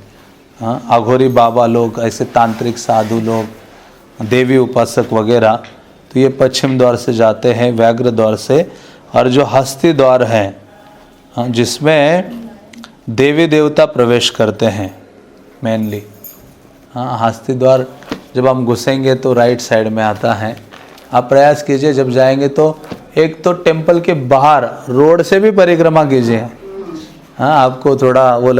Speaker 1: हाँ अघोरी बाबा लोग, ऐसे तांत्रिक साधु लोग, देवी उपासक वगैरह, तो ये पश्चिम द्वार से जाते हैं, व्याघ्र द्वार से। और जो हस्ती द्वार है, हाँ जिसमें देवी देवता प्रवेश करते हैं मेनली। हाँ हस्ती द्वार जब हम घुसेंगे तो राइट साइड में आता है। आप प्रयास कीजिए जब जाएंगे तो एक तो टेम्पल के बाहर रोड से भी परिक्रमा कीजिए, हाँ आपको थोड़ा वो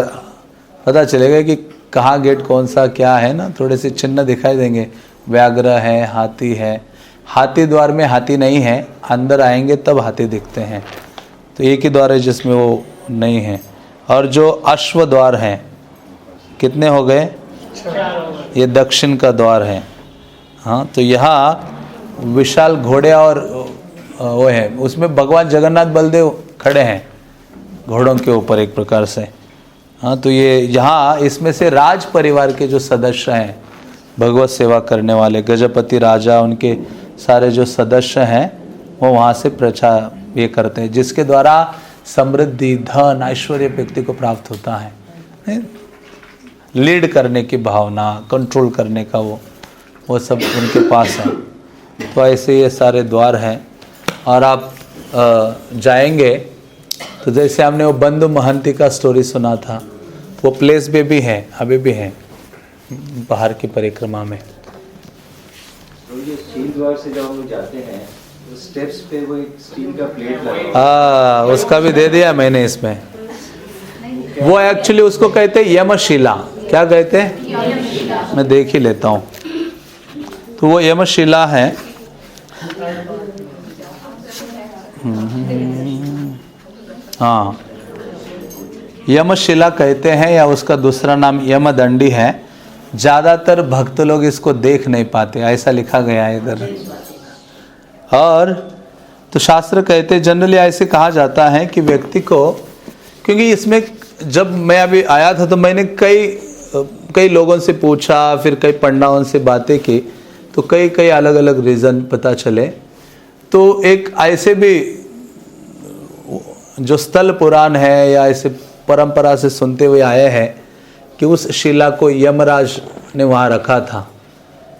Speaker 1: पता चलेगा कि कहाँ गेट कौन सा क्या है ना, थोड़े से चिन्ह दिखाई देंगे। व्याघ्र है, हाथी है। हाथी द्वार में हाथी नहीं है, अंदर आएंगे तब हाथी दिखते हैं, तो एक ही द्वार है जिसमें वो नहीं है। और जो अश्व द्वार हैं, कितने हो गए? ये दक्षिण का द्वार है। हाँ तो यहाँ विशाल घोड़े और वो है, उसमें भगवान जगन्नाथ बलदेव खड़े हैं घोड़ों के ऊपर एक प्रकार से। हाँ, तो ये यहाँ इसमें से राज परिवार के जो सदस्य हैं, भगवत सेवा करने वाले गजपति राजा, उनके सारे जो सदस्य हैं वो वहाँ से प्रचार ये करते हैं, जिसके द्वारा समृद्धि, धन, ऐश्वर्य व्यक्ति को प्राप्त होता है। लीड करने की भावना, कंट्रोल करने का वो सब उनके पास है। तो ऐसे ये सारे द्वार हैं। और आप जाएंगे तो जैसे हमने वो बंधु महंती का स्टोरी सुना था, वो प्लेस पे भी है, अभी भी है बाहर की परिक्रमा में।
Speaker 5: तो ये स्टील द्वार से जब हम लोग जाते हैं तो स्टेप्स पे वो एक स्टील का प्लेट लगा,
Speaker 1: उसका भी दे दिया मैंने इसमें। वो एक्चुअली उसको कहते हैं यमशिला। क्या कहते हैं? मैं देख ही लेता हूँ। तो वो यमशिला है। हाँ, यमशिला कहते हैं, या उसका दूसरा नाम यमदंडी है। ज़्यादातर भक्त लोग इसको देख नहीं पाते, ऐसा लिखा गया है इधर। और तो शास्त्र कहते हैं, जनरली ऐसे कहा जाता है कि व्यक्ति को, क्योंकि इसमें जब मैं अभी आया था तो मैंने कई लोगों से पूछा, फिर कई पंडितों से बातें की, तो कई अलग अलग रीज़न पता चले। तो एक ऐसे भी जो स्थल पुराण है या ऐसे परंपरा से सुनते हुए आए हैं कि उस शिला को यमराज ने वहाँ रखा था।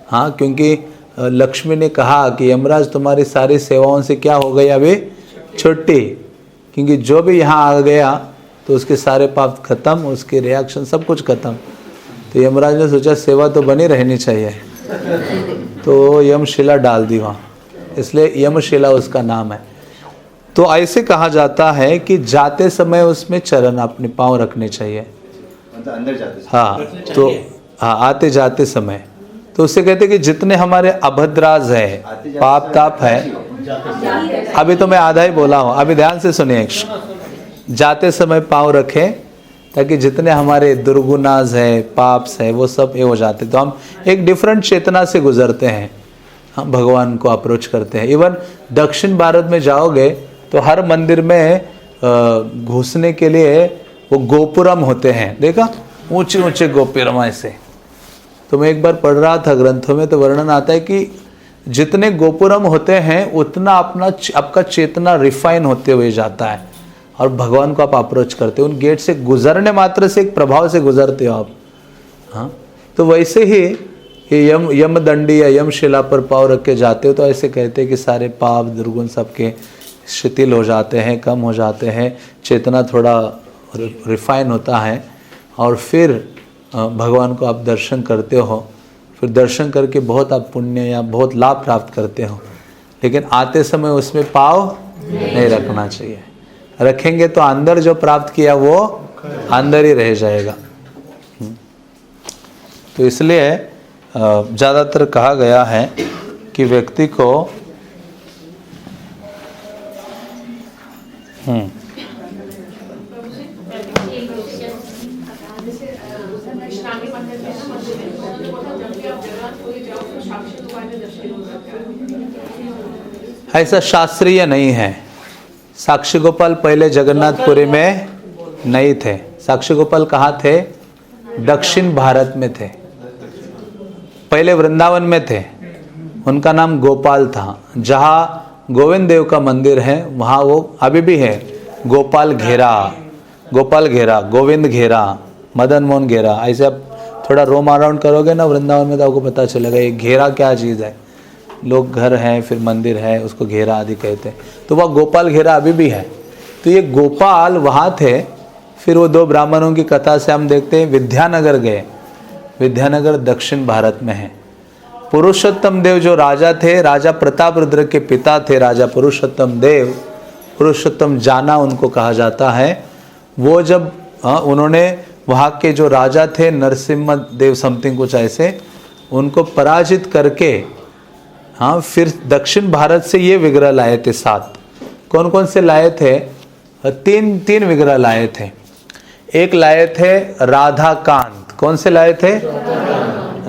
Speaker 1: हाँ, क्योंकि लक्ष्मी ने कहा कि यमराज तुम्हारी सारी सेवाओं से क्या हो गई अभी छुट्टी, क्योंकि जो भी यहाँ आ गया तो उसके सारे पाप खत्म, उसके रिएक्शन सब कुछ खत्म। तो यमराज ने सोचा सेवा तो बनी रहनी चाहिए, तो यमशिला डाल दी वहाँ, इसलिए यमशिला उसका नाम है। तो ऐसे कहा जाता है कि जाते समय उसमें चरण अपने पाँव रखने चाहिए,
Speaker 5: मतलब अंदर जाते समय।
Speaker 1: हाँ, तो हाँ, आते जाते समय। तो उससे कहते कि जितने हमारे अभद्राज है, पाप ताप है, अभी तो मैं आधा ही बोला हूँ, अभी ध्यान से सुनिए। जाते समय पाँव रखें ताकि जितने हमारे दुर्गुनाज है, पाप्स है, वो सब ये हो जाते। तो हम एक डिफरेंट चेतना से गुजरते हैं, हम भगवान को अप्रोच करते हैं। इवन दक्षिण भारत में जाओगे तो हर मंदिर में घुसने के लिए वो गोपुरम होते हैं, देखा, ऊंचे ऊंचे गोपुरम ऐसे। तो मैं एक बार पढ़ रहा था ग्रंथों में, तो वर्णन आता है कि जितने गोपुरम होते हैं उतना आपका चेतना रिफाइन होते हुए जाता है और भगवान को आप अप्रोच करते हो। उन गेट से गुजरने मात्र से एक प्रभाव से गुजरते हो आप। हाँ, तो वैसे ही ये यमदंडी या यमशिला पर पाँव रख के जाते हो तो ऐसे कहते हैं कि सारे पाप दुर्गुण सबके शिथिल हो जाते हैं, कम हो जाते हैं, चेतना थोड़ा रिफाइन होता है। और फिर भगवान को आप दर्शन करते हो, फिर दर्शन करके बहुत आप पुण्य या बहुत लाभ प्राप्त करते हो। लेकिन आते समय उसमें पाँव नहीं रखना चाहिए, रखेंगे तो अंदर जो प्राप्त किया वो अंदर ही रह जाएगा। तो इसलिए ज़्यादातर कहा गया है कि व्यक्ति को ऐसा शास्त्रीय नहीं है। साक्षी गोपाल पहले जगन्नाथपुरी में नहीं थे। साक्षी गोपाल कहाँ थे? दक्षिण भारत में थे, पहले वृंदावन में थे। उनका नाम गोपाल था। जहाँ गोविंद देव का मंदिर है वहाँ वो अभी भी है, गोपाल घेरा, गोविंद घेरा, मदन मोहन घेरा। ऐसे आप थोड़ा रोम अराउंड करोगे ना वृंदावन में तो आपको पता चलेगा ये घेरा क्या चीज़ है। लोग घर हैं, फिर मंदिर है, उसको घेरा आदि कहते हैं। तो वह गोपाल घेरा अभी भी है। तो ये गोपाल वहाँ थे। फिर वो दो ब्राह्मणों की कथा से हम देखते हैं विद्यानगर गए। विद्यानगर दक्षिण भारत में है। पुरुषोत्तम देव जो राजा थे, राजा प्रतापरुद्र के पिता थे, राजा पुरुषोत्तम देव, पुरुषोत्तम जाना उनको कहा जाता है। वो जब उन्होंने वहाँ के जो राजा थे नरसिम्हा देव समथिंग कुछ ऐसे, उनको पराजित करके हाँ फिर दक्षिण भारत से ये विग्रह लाए थे 7। कौन कौन से लाए थे? तीन विग्रह लाए थे। एक लाए थे राधाकांत। कौन से लाए थे?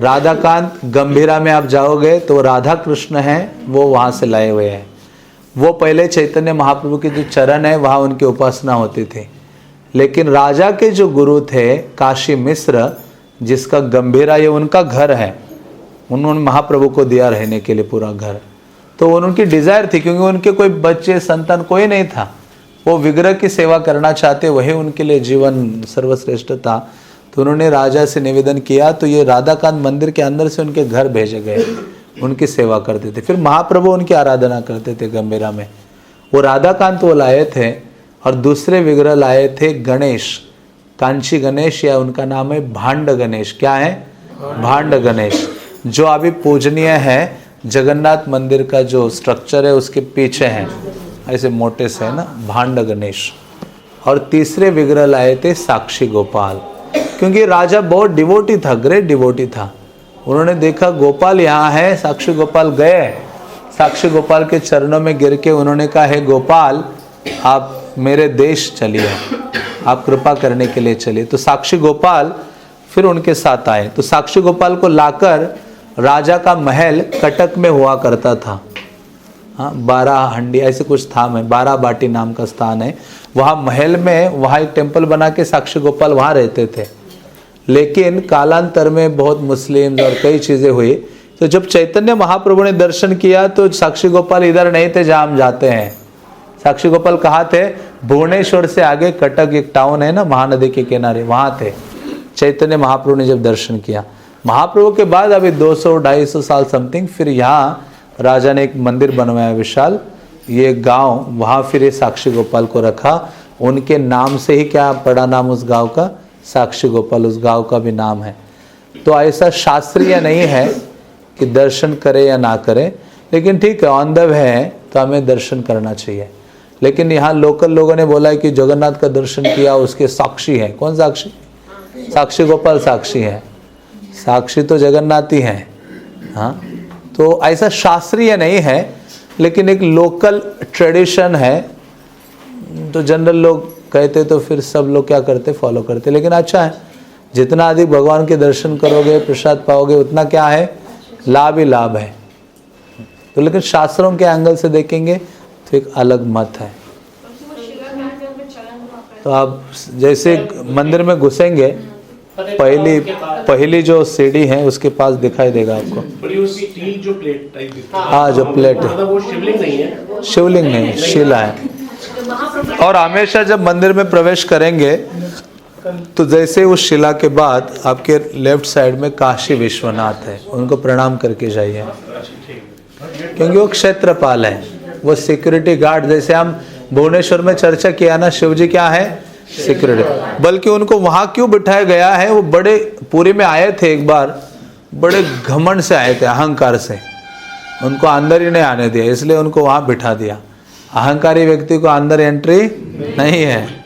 Speaker 1: राधाकांत। गंभीरा में आप जाओगे तो राधा कृष्ण हैं, वो वहाँ से लाए हुए हैं। वो पहले चैतन्य महाप्रभु के जो चरण है वहाँ उनकी उपासना होती थी। लेकिन राजा के जो गुरु थे काशी मिश्र, जिसका गंभीरा ये उनका घर है, उन्होंने महाप्रभु को दिया रहने के लिए पूरा घर। तो उनकी डिज़ायर थी, क्योंकि उनके कोई बच्चे संतान कोई नहीं था, वो विग्रह की सेवा करना चाहते, वही उनके लिए जीवन सर्वश्रेष्ठ था। तो उन्होंने राजा से निवेदन किया, तो ये राधाकांत मंदिर के अंदर से उनके घर भेजे गए, उनकी सेवा करते थे। फिर महाप्रभु उनकी आराधना करते थे गंभीरा में। वो राधाकांत वो लाए थे, और दूसरे विग्रह लाए थे गणेश, कांची गणेश, या उनका नाम है भांड गणेश। क्या है? भांड गणेश, जो अभी पूजनीय है। जगन्नाथ मंदिर का जो स्ट्रक्चर है उसके पीछे है, ऐसे मोटे से है ना, भांड गणेश। और तीसरे विग्रह लाए थे साक्षी गोपाल, क्योंकि राजा बहुत डिवोटी था, ग्रेट डिवोटी था। उन्होंने देखा गोपाल यहाँ है, साक्षी गोपाल गए, साक्षी गोपाल के चरणों में गिर के उन्होंने कहा, हे गोपाल आप मेरे देश चलिए, आप कृपा करने के लिए चलिए। तो साक्षी गोपाल फिर उनके साथ आए। तो साक्षी गोपाल को लाकर राजा का महल कटक में हुआ करता था, हाँ 12 हंडी ऐसे कुछ था, में 12 बाटी नाम का स्थान है, वहाँ महल में वहाँ एक टेम्पल बना के साक्षी गोपाल वहाँ रहते थे। लेकिन कालांतर में बहुत मुस्लिम और कई चीज़ें हुई, तो जब चैतन्य महाप्रभु ने दर्शन किया तो साक्षी गोपाल इधर नहीं थे जहाँ हम जाते हैं। साक्षी गोपाल कहाँ थे? भुवनेश्वर से आगे कटक एक टाउन है ना, महानदी के किनारे, वहाँ थे। चैतन्य महाप्रभु ने जब दर्शन किया, महाप्रभु के बाद अभी 200-250 साल समथिंग, फिर यहाँ राजा ने एक मंदिर बनवाया विशाल, ये गांव, वहाँ फिर ये साक्षी गोपाल को रखा। उनके नाम से ही क्या पड़ा नाम उस गांव का? साक्षी गोपाल, उस गांव का भी नाम है। तो ऐसा शास्त्रीय नहीं है कि दर्शन करे या ना करे, लेकिन ठीक है, ऑन द वे है तो हमें दर्शन करना चाहिए। लेकिन यहाँ लोकल लोगों ने बोला है कि जगन्नाथ का दर्शन किया, उसके साक्षी है। कौन साक्षी? साक्षी गोपाल साक्षी है, साक्षी तो जगन्नाथ ही है। हाँ, तो ऐसा शास्त्रीय नहीं है, लेकिन एक लोकल ट्रेडिशन है। तो जनरल लोग कहते तो फिर सब लोग क्या करते? फॉलो करते। लेकिन अच्छा है, जितना अधिक भगवान के दर्शन करोगे, प्रसाद पाओगे, उतना क्या है? लाभ ही लाभ है। तो लेकिन शास्त्रों के एंगल से देखेंगे तो एक अलग मत है। तो आप जैसे मंदिर में घुसेंगे, पहली जो सीढ़ी है उसके पास दिखाई देगा आपको।
Speaker 2: स्टील जो प्लेट टाइप दिखता है,
Speaker 1: हाँ जो प्लेट है,
Speaker 2: मतलब वो शिवलिंग नहीं है,
Speaker 1: शिवलिंग नहीं, शिला है। और हमेशा जब मंदिर में प्रवेश करेंगे तो जैसे उस शिला के बाद आपके लेफ्ट साइड में काशी विश्वनाथ है, उनको प्रणाम करके जाइए, क्योंकि वो क्षेत्रपाल है, वो सिक्योरिटी गार्ड। जैसे हम भुवनेश्वर में चर्चा किया ना, शिव जी क्या है? सिक्योरिटी। बल्कि उनको वहाँ क्यों बिठाया गया है? वो बड़े पुरी में आए थे एक बार, बड़े घमंड से आए थे, अहंकार से, उनको अंदर ही नहीं आने दिया, इसलिए उनको वहाँ बिठा दिया। अहंकारी व्यक्ति को अंदर एंट्री नहीं है।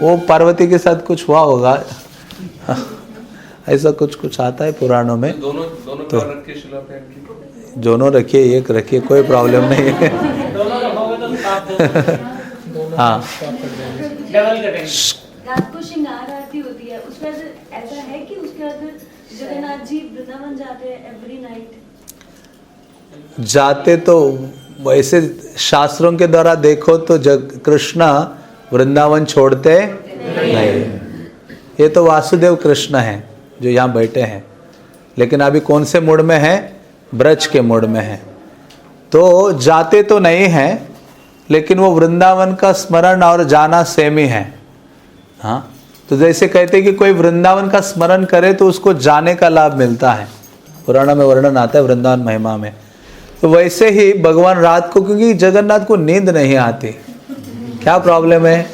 Speaker 1: वो पार्वती के साथ कुछ हुआ होगा, ऐसा कुछ आता है पुराणों में। दोनों तो दोनों रखिए, एक रखिए, कोई प्रॉब्लम नहीं है। हाँ,
Speaker 6: रात को श्रृंगार आरती होती है, उसमें ऐसा है कि उसके बाद जगन्नाथ जी वृंदावन जाते हैं एवरी नाइट?
Speaker 1: जाते तो वैसे शास्त्रों के द्वारा देखो तो कृष्ण वृंदावन छोड़ते नहीं। ये तो वासुदेव कृष्ण हैं जो यहाँ बैठे हैं, लेकिन अभी कौन से मूड में है? ब्रज के मूड में है। तो जाते तो नहीं हैं, लेकिन वो वृंदावन का स्मरण और जाना सेम ही है। हाँ, तो जैसे कहते हैं कि कोई वृंदावन का स्मरण करे तो उसको जाने का लाभ मिलता है, पुराण में वर्णन आता है वृंदावन महिमा में। तो वैसे ही भगवान रात को, क्योंकि जगन्नाथ को नींद नहीं आती, क्या प्रॉब्लम है?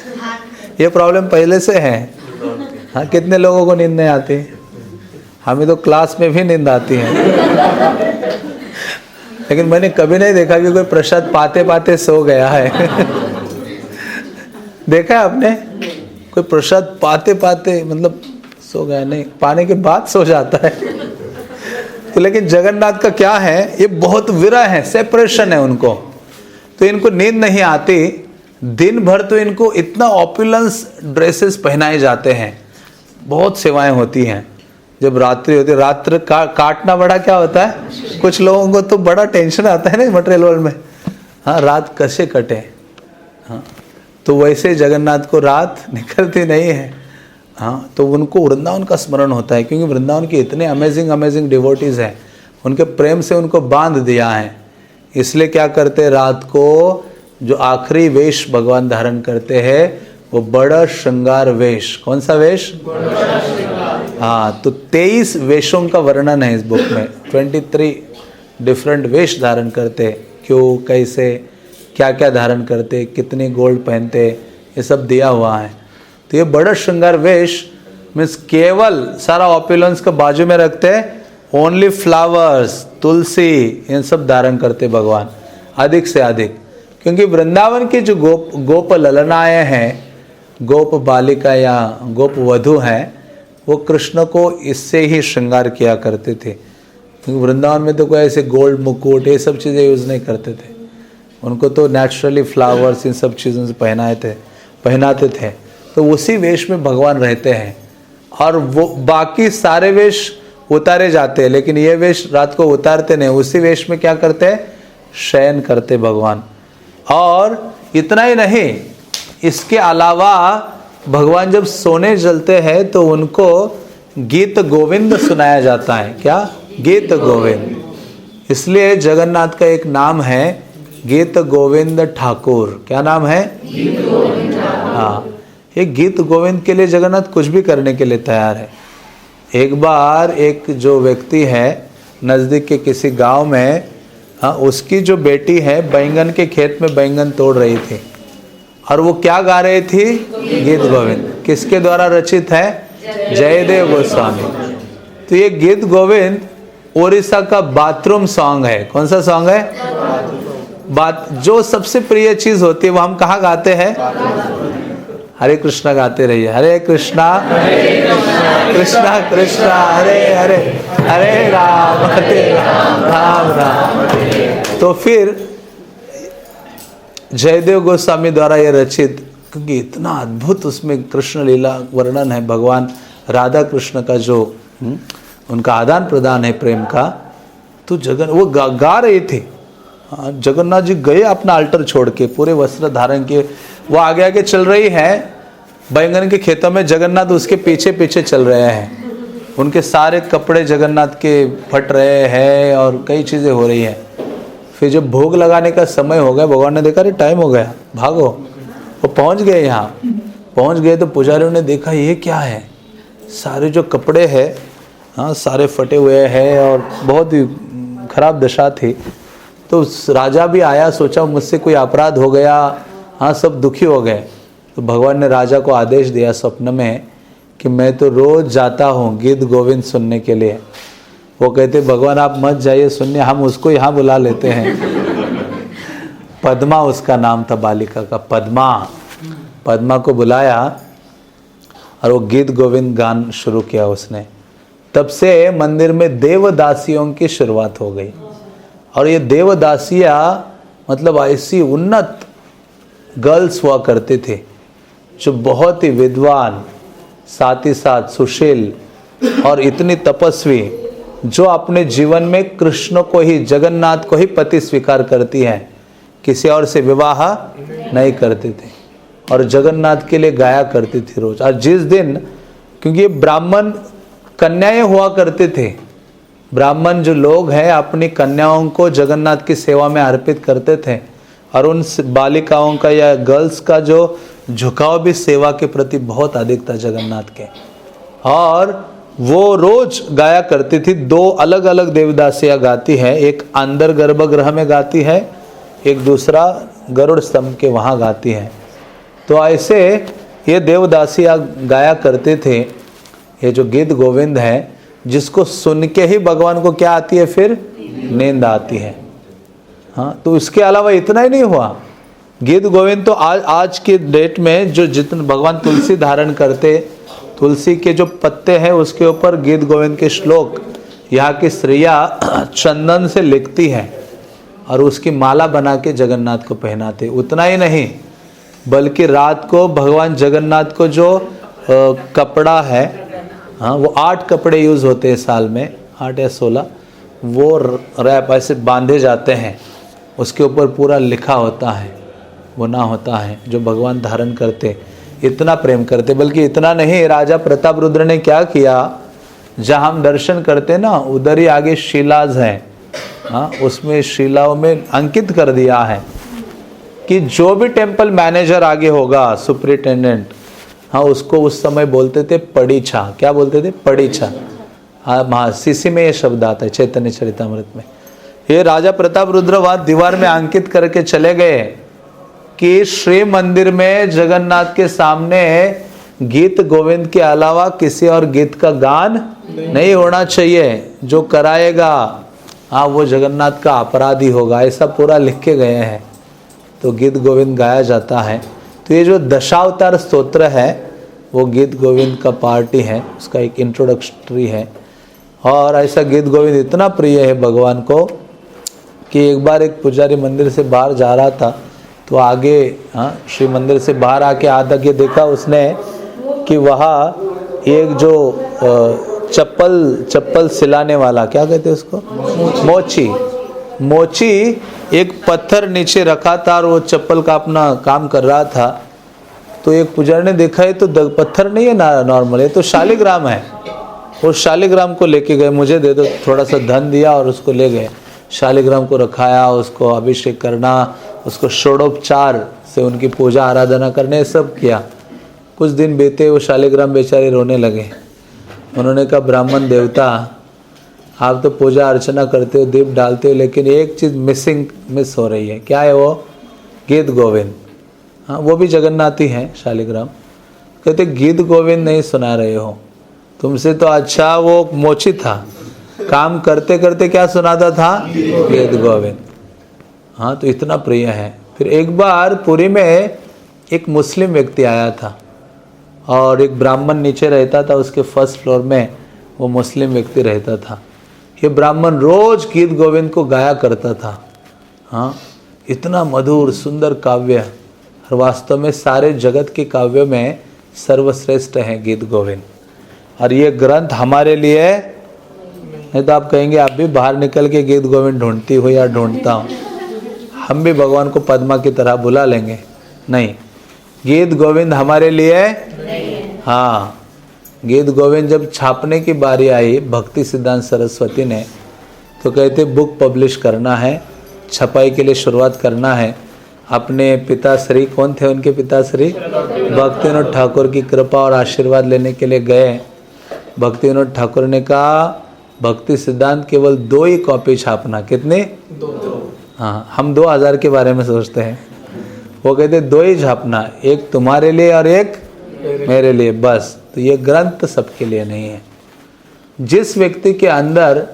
Speaker 1: ये प्रॉब्लम पहले से है। हाँ, कितने लोगों को नींद नहीं आती? हमें तो क्लास में भी नींद आती है, लेकिन मैंने कभी नहीं देखा कि कोई प्रसाद पाते पाते सो गया है। देखा है आपने? कोई प्रसाद पाते पाते मतलब सो गया नहीं, पाने के बाद सो जाता है। तो लेकिन जगन्नाथ का क्या है? ये बहुत विरह है, सेपरेशन है उनको, तो इनको नींद नहीं आती। दिन भर तो इनको इतना ऑपुलेंस ड्रेसेस पहनाए जाते हैं, बहुत सेवाएं होती हैं। जब रात्रि होती है, रात्र काटना बड़ा क्या होता है? कुछ लोगों को तो बड़ा टेंशन आता है ना मटेरियल वर्ल्ड में, हाँ, रात कैसे कटे। हाँ, तो वैसे जगन्नाथ को रात निकलती नहीं है। हाँ, तो उनको वृंदावन का स्मरण होता है, क्योंकि वृंदावन के इतने अमेजिंग डिवोटीज हैं, उनके प्रेम से उनको बांध दिया है। इसलिए क्या करते, रात को जो आखिरी वेश भगवान धारण करते हैं वो बड़ा श्रृंगार वेश। कौन सा वेश? हाँ, तो 23 वेशों का वर्णन है इस बुक में। 23 डिफरेंट वेश धारण करते, क्यों, कैसे, क्या क्या धारण करते, कितने गोल्ड पहनते, ये सब दिया हुआ है। तो ये बड़ा श्रृंगार वेश मीन्स केवल सारा ऑपुलेंस का बाजू में रखते हैं, ओनली फ्लावर्स, तुलसी, इन सब धारण करते भगवान अधिक से अधिक। क्योंकि वृंदावन की जो गोप ललनाएँ हैं, गोप बालिका या गोप वधू हैं, वो कृष्ण को इससे ही श्रृंगार किया करते थे। क्योंकि वृंदावन में तो कोई ऐसे गोल्ड मुकुट ये सब चीज़ें यूज़ नहीं करते थे, उनको तो नेचुरली फ्लावर्स इन सब चीज़ों से पहनाते थे। तो उसी वेश में भगवान रहते हैं, और वो बाकी सारे वेश उतारे जाते हैं, लेकिन ये वेश रात को उतारते नहीं। उसी वेश में क्या करते हैं, शयन करते भगवान। और इतना ही नहीं, इसके अलावा भगवान जब सोने चलते हैं तो उनको गीत गोविंद सुनाया जाता है। क्या? गीत गोविंद। इसलिए जगन्नाथ का एक नाम है गीत गोविंद ठाकुर। क्या नाम है? गीत गोविंद। हाँ, ये गीत गोविंद के लिए जगन्नाथ कुछ भी करने के लिए तैयार है। एक बार एक जो व्यक्ति है नज़दीक के किसी गांव में, हाँ, उसकी जो बेटी है बैंगन के खेत में बैंगन तोड़ रही थी, और वो क्या गा रही थी? गीत गोविंद। किसके द्वारा रचित है? जयदेव गोस्वामी। तो ये गीत गोविंद ओडिशा का बाथरूम सॉन्ग है। कौन सा सॉन्ग है? जो सबसे प्रिय चीज होती है वो हम कहाँ गाते हैं? हरे कृष्णा गाते रहिए। हरे कृष्णा कृष्णा कृष्णा हरे हरे, हरे राम राम राम। तो फिर जयदेव गोस्वामी द्वारा ये रचित, क्योंकि इतना अद्भुत उसमें कृष्ण लीला वर्णन है, भगवान राधा कृष्ण का जो उनका आदान प्रदान है प्रेम का, तो वो गा रहे थे। जगन्नाथ जी गए अपना अल्टर छोड़ के, पूरे वस्त्र धारण किए, वो आगे आगे चल रही है बैंगन के खेतों में, जगन्नाथ उसके पीछे पीछे चल रहे हैं। उनके सारे कपड़े जगन्नाथ के फट रहे हैं और कई चीज़ें हो रही हैं। फिर जब भोग लगाने का समय हो गया, भगवान ने देखा अरे टाइम हो गया, भागो। वो पहुंच गए, यहाँ पहुंच गए तो पुजारियों ने देखा ये क्या है, सारे जो कपड़े हैं, हाँ, सारे फटे हुए हैं और बहुत ही खराब दशा थी। तो राजा भी आया, सोचा मुझसे कोई अपराध हो गया, हाँ, सब दुखी हो गए। तो भगवान ने राजा को आदेश दिया स्वप्न में कि मैं तो रोज जाता हूँ गीत गोविंद सुनने के लिए। वो कहते भगवान आप मत जाइए सुनने, हम उसको यहाँ बुला लेते हैं। पद्मा उसका नाम था, बालिका का पद्मा को बुलाया और वो गीत गोविंद गान शुरू किया उसने। तब से मंदिर में देवदासियों की शुरुआत हो गई। और ये देवदासियाँ मतलब ऐसी उन्नत गर्ल्स हुआ करते थे जो बहुत ही विद्वान, साथ ही साथ सुशील और इतनी तपस्वी, जो अपने जीवन में कृष्ण को ही, जगन्नाथ को ही पति स्वीकार करती हैं, किसी और से विवाह नहीं करते थे और जगन्नाथ के लिए गाया करती थी रोज। और जिस दिन, क्योंकि ब्राह्मण कन्याएं हुआ करते थे, ब्राह्मण जो लोग हैं अपनी कन्याओं को जगन्नाथ की सेवा में अर्पित करते थे, और उन बालिकाओं का या गर्ल्स का जो झुकाव भी सेवा के प्रति बहुत अधिक था जगन्नाथ के। और वो रोज गाया करती थी। दो अलग अलग देवदासियाँ गाती है, एक अंदर गर्भगृह में गाती है, एक दूसरा गरुड़ स्तंभ के वहाँ गाती है। तो ऐसे ये देवदासियाँ गाया करते थे ये जो गीत गोविंद है, जिसको सुन के ही भगवान को क्या आती है? फिर नींद आती है। हाँ, तो इसके अलावा इतना ही नहीं हुआ, गीत गोविंद तो आज के डेट में जो जितने भगवान तुलसी धारण करते, तुलसी के जो पत्ते हैं उसके ऊपर गीत गोविंद के श्लोक यहाँ की स्त्रियाँ चंदन से लिखती हैं और उसकी माला बना के जगन्नाथ को पहनाते। उतना ही नहीं, बल्कि रात को भगवान जगन्नाथ को जो कपड़ा है, हाँ, वो 8 कपड़े यूज़ होते हैं साल में, 8 या 16, वो रैप ऐसे बांधे जाते हैं, उसके ऊपर पूरा लिखा होता है, बुना होता है, जो भगवान धारण करते, इतना प्रेम करते। बल्कि इतना नहीं, राजा प्रताप रुद्र ने क्या किया, जहाँ हम दर्शन करते ना उधर ही आगे शिलाज है, हाँ, उसमें शिलाओं में अंकित कर दिया है कि जो भी टेम्पल मैनेजर आगे होगा, सुपरिटेंडेंट, हाँ, उसको उस समय बोलते थे पड़ीछा। क्या बोलते थे? पड़ीछा। हाँ, सीसी में ये शब्द आता है चैतन्य चरितामृत में। ये राजा प्रताप रुद्र वहाँ दीवार में अंकित करके चले गए कि श्री मंदिर में जगन्नाथ के सामने गीत गोविंद के अलावा किसी और गीत का गान नहीं होना चाहिए। जो कराएगा, हाँ, वो जगन्नाथ का अपराधी होगा। ऐसा पूरा लिख के गए हैं। तो गीत गोविंद गाया जाता है। तो ये जो दशावतार स्तोत्र है वो गीत गोविंद का पार्ट ही है, उसका एक इंट्रोडक्टरी है। और ऐसा गीत गोविंद इतना प्रिय है भगवान को कि एक बार एक पुजारी मंदिर से बाहर जा रहा था, तो आगे, हाँ, श्री मंदिर से बाहर आके आधा के देखा उसने कि वहाँ एक जो चप्पल सिलाने वाला, क्या कहते हैं उसको, मोची एक पत्थर नीचे रखा था और वो चप्पल का अपना काम कर रहा था। तो एक पुजारी ने देखा है तो पत्थर नहीं है ना नॉर्मल, ये तो शालिग्राम है। वो शालिग्राम को लेके गए, मुझे दे दो, थोड़ा सा धन दिया और उसको ले गए। शालिग्राम को रखाया, उसको अभिषेक करना, उसको षोडोपचार से उनकी पूजा आराधना करने, सब किया। कुछ दिन बीते, वो शालिग्राम बेचारे रोने लगे। उन्होंने कहा, ब्राह्मण देवता, आप तो पूजा अर्चना करते हो, दीप डालते हो, लेकिन एक चीज़ मिस हो रही है। क्या है वो? गीत गोविंद। हाँ, वो भी जगन्नाथी हैं शालिग्राम। कहते गीत गोविंद नहीं सुना रहे हो, तुमसे तो अच्छा वो मोची था, काम करते करते क्या सुनाता था? गीत गोविंद। हाँ, तो इतना प्रिय है। फिर एक बार पुरी में एक मुस्लिम व्यक्ति आया था और एक ब्राह्मण नीचे रहता था, उसके फर्स्ट फ्लोर में वो मुस्लिम व्यक्ति रहता था। ये ब्राह्मण रोज गीत गोविंद को गाया करता था। हाँ, इतना मधुर सुंदर काव्य, और वास्तव में सारे जगत के काव्यों में सर्वश्रेष्ठ है गीत गोविंद। और ये ग्रंथ हमारे लिए, नहीं तो आप कहेंगे आप भी बाहर निकल के गीत गोविंद ढूंढती हो या ढूंढता हूँ, हम भी भगवान को पद्मा की तरह बुला लेंगे। नहीं, गीत गोविंद हमारे लिए, हाँ, गीत गोविंद जब छापने की बारी आई भक्ति सिद्धांत सरस्वती ने, तो कहते बुक पब्लिश करना है, छपाई के लिए शुरुआत करना है। अपने पिताश्री, कौन थे उनके पिताश्री? भक्तिविनोद ठाकुर की कृपा और आशीर्वाद लेने के लिए गए। भक्तिविनोद ठाकुर ने कहा भक्ति सिद्धांत केवल 2 ही कॉपी छापना। कितने? 2। हाँ, हम 2000 के बारे में सोचते हैं। वो कहते 2 ही छापना, एक तुम्हारे लिए और एक मेरे लिए, बस। तो ये ग्रंथ सबके लिए नहीं है। जिस व्यक्ति के अंदर,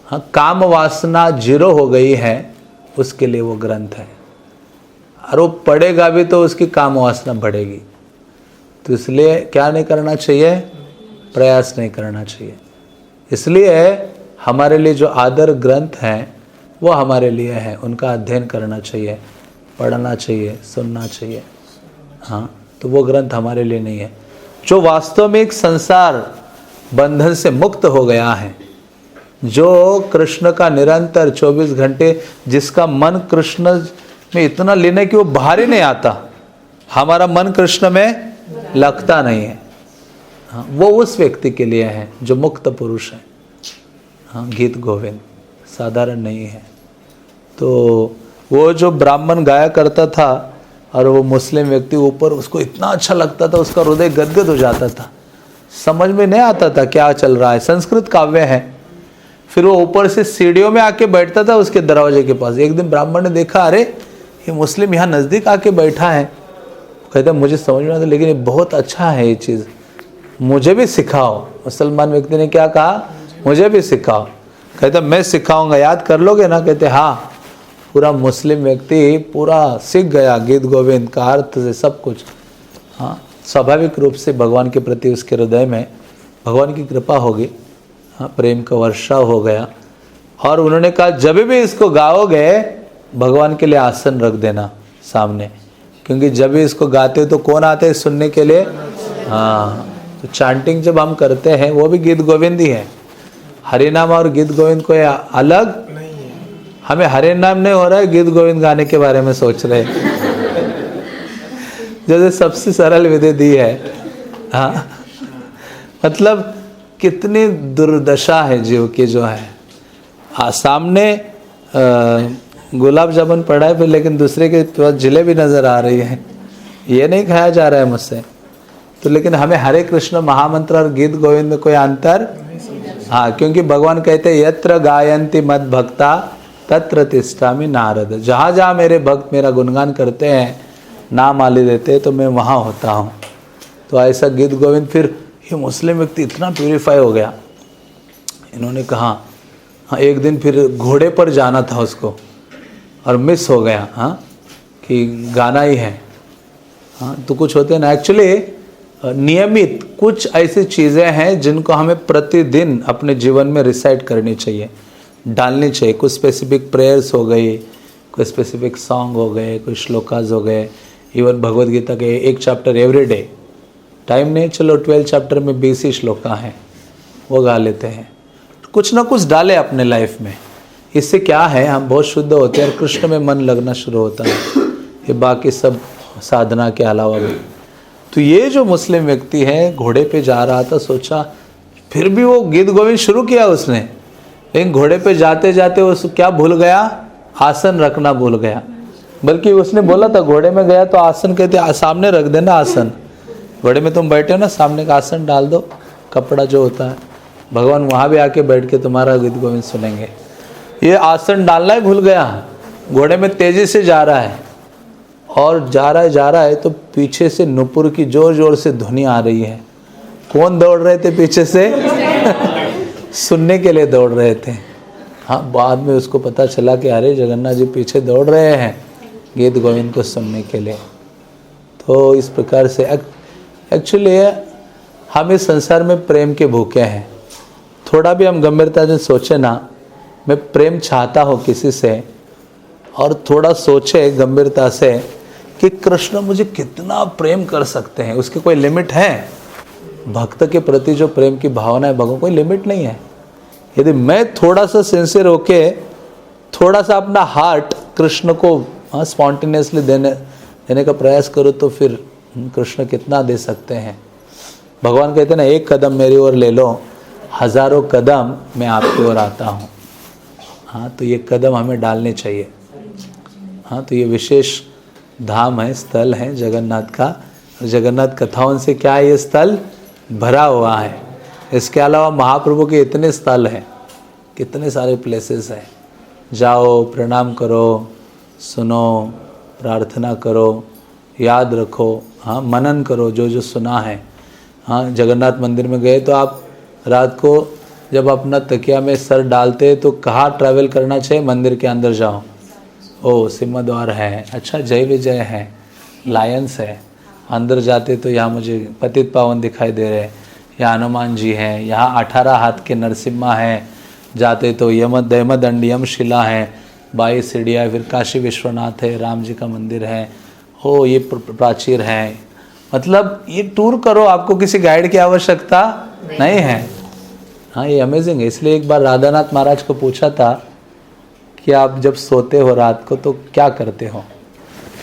Speaker 1: हाँ, काम वासना 0 हो गई है, उसके लिए वो ग्रंथ है। और वो पढ़ेगा भी तो उसकी काम वासना बढ़ेगी। तो इसलिए क्या नहीं करना चाहिए? प्रयास नहीं करना चाहिए। इसलिए हमारे लिए जो आदर ग्रंथ हैं वो हमारे लिए हैं, उनका अध्ययन करना चाहिए, पढ़ना चाहिए, सुनना चाहिए। हाँ, तो वो ग्रंथ हमारे लिए नहीं है। जो वास्तव में एक संसार बंधन से मुक्त हो गया है, जो कृष्ण का निरंतर 24 घंटे, जिसका मन कृष्ण में इतना लीन है कि वो बाहर ही नहीं आता, हमारा मन कृष्ण में लगता नहीं है, हाँ, वो उस व्यक्ति के लिए है जो मुक्त पुरुष है। हाँ, गीत गोविंद साधारण नहीं है। तो वो जो ब्राह्मण गाया करता था और वो मुस्लिम व्यक्ति ऊपर, उसको इतना अच्छा लगता था, उसका हृदय गदगद हो जाता था। समझ में नहीं आता था क्या चल रहा है, संस्कृत काव्य है। फिर वो ऊपर से सीढ़ियों में आके बैठता था उसके दरवाजे के पास। एक दिन ब्राह्मण ने देखा, अरे ये मुस्लिम यहाँ नज़दीक आके बैठा है। कहता मुझे समझ में आता, लेकिन ये बहुत अच्छा है, ये चीज़ मुझे भी सिखाओ। मुसलमान व्यक्ति ने क्या कहा? मुझे भी सिखाओ। कहता मैं सिखाऊंगा, याद कर लोगे ना? कहते हाँ। पूरा मुस्लिम व्यक्ति पूरा सीख गया गीत गोविंद का अर्थ से सब कुछ। हाँ, स्वाभाविक रूप से भगवान के प्रति उसके हृदय में भगवान की कृपा होगी। हाँ, प्रेम का वर्षाव हो गया। और उन्होंने कहा जब भी इसको गाओगे भगवान के लिए आसन रख देना सामने, क्योंकि जब भी इसको गाते तो कौन आते हैं सुनने के लिए? हाँ, तो चांटिंग जब हम करते हैं वो भी गीत गोविंद ही है। हरिनाम और गीत गोविंद कोई अलग नहीं है। हमें हरे नाम नहीं हो रहा है, गीत गोविंद गाने के बारे में सोच रहे हैं। जैसे सबसे सरल विधि दी है। हाँ, मतलब कितनी दुर्दशा है जीव की जो है। सामने गुलाब जामुन पड़ा है फिर, लेकिन दूसरे के पास जलेबी नजर आ रही है, ये नहीं खाया जा रहा है मुझसे। तो लेकिन हमें हरे कृष्ण महामंत्र और गीत गोविंद में कोई अंतर, हाँ, क्योंकि भगवान कहते हैं यत्र गायन्ति मद भक्ता तत्र तिष्ठामि नारद। जहाँ जहाँ मेरे भक्त मेरा गुणगान करते हैं, नाम आले देते हैं, तो मैं वहाँ होता हूँ। तो ऐसा गीत गोविंद, फिर ये मुस्लिम व्यक्ति इतना प्यूरिफाई हो गया। इन्होंने कहा हाँ, एक दिन फिर घोड़े पर जाना था उसको और मिस हो गया, हाँ, कि गाना ही है। हाँ, तो कुछ होते हैं ना, एक्चुअली नियमित कुछ ऐसी चीज़ें हैं जिनको हमें प्रतिदिन अपने जीवन में रिसाइट करनी चाहिए, डालनी चाहिए। कुछ स्पेसिफिक प्रेयर्स हो गई, कोई स्पेसिफिक सॉन्ग हो गए, कोई श्लोकाज हो गए, इवन भगवद गीता के एक चैप्टर एवरी डे। टाइम नहीं, चलो 12 चैप्टर में 20 ही श्लोका हैं, वो गा लेते हैं। तो कुछ ना कुछ डालें अपने लाइफ में। इससे क्या है, हम बहुत शुद्ध होते हैं और कृष्ण में मन लगना शुरू होता है, ये बाकी सब साधना के अलावा भी। तो ये जो मुस्लिम व्यक्ति है घोड़े पे जा रहा था, सोचा, फिर भी वो गीत गोविंद शुरू किया उसने, लेकिन घोड़े पे जाते जाते वो क्या भूल गया, आसन रखना भूल गया। बल्कि उसने बोला था, घोड़े में गया तो आसन कहते सामने रख देना आसन। घोड़े में तुम बैठे हो ना, सामने का आसन डाल दो, कपड़ा जो होता है, भगवान वहाँ भी आके बैठ के तुम्हारा गीत गोविंद सुनेंगे। ये आसन डालना ही भूल गया, घोड़े में तेजी से जा रहा है और जा रहा है तो पीछे से नुपुर की जोर जोर से ध्वनि आ रही है। कौन दौड़ रहे थे पीछे से? सुनने के लिए दौड़ रहे थे। हाँ, बाद में उसको पता चला कि अरे जगन्नाथ जी पीछे दौड़ रहे हैं गीत गोविंद को सुनने के लिए। तो इस प्रकार से एक्चुअली हम इस संसार में प्रेम के भूखे हैं। थोड़ा भी हम गंभीरता से सोचे ना, मैं प्रेम चाहता हूँ किसी से, और थोड़ा सोचे गंभीरता से कि कृष्ण मुझे कितना प्रेम कर सकते हैं, उसकी कोई लिमिट है? भक्त के प्रति जो प्रेम की भावना है भगवान, कोई लिमिट नहीं है। यदि मैं थोड़ा सा सिंसियर होके थोड़ा सा अपना हार्ट कृष्ण को स्पॉन्टेनियसली देने का प्रयास करूँ तो फिर कृष्ण कितना दे सकते हैं। भगवान कहते हैं ना, एक कदम मेरी ओर ले लो, हजारों कदम मैं आपकी ओर आता हूँ। हाँ, तो ये कदम हमें डालने चाहिए। हाँ, तो ये विशेष धाम है, स्थल है जगन्नाथ का। जगन्नाथ कथाओं से क्या है, ये स्थल भरा हुआ है। इसके अलावा महाप्रभु के इतने स्थल हैं, कितने सारे प्लेसेस हैं। जाओ, प्रणाम करो, सुनो, प्रार्थना करो, याद रखो, हाँ, मनन करो जो जो सुना है। हाँ, जगन्नाथ मंदिर में गए तो आप रात को जब अपना तकिया में सर डालते तो कहाँ ट्रैवल करना चाहिए? मंदिर के अंदर जाओ। ओ, सिंहद्वार है, अच्छा जय विजय है, लायंस है। अंदर जाते तो यहाँ मुझे पतित पावन दिखाई दे रहे हैं, यहाँ हनुमान जी हैं, यहाँ 18 हाथ के नरसिम्हा हैं। जाते तो यमदंड यमशिला है, 22 सीढ़ियाँ, फिर काशी विश्वनाथ है, राम जी का मंदिर है, हो ये प्राचीर है। मतलब ये टूर करो, आपको किसी गाइड की आवश्यकता नहीं है। हाँ, ये अमेजिंग है। इसलिए एक बार राधानाथ महाराज को पूछा था कि आप जब सोते हो रात को तो क्या करते हो?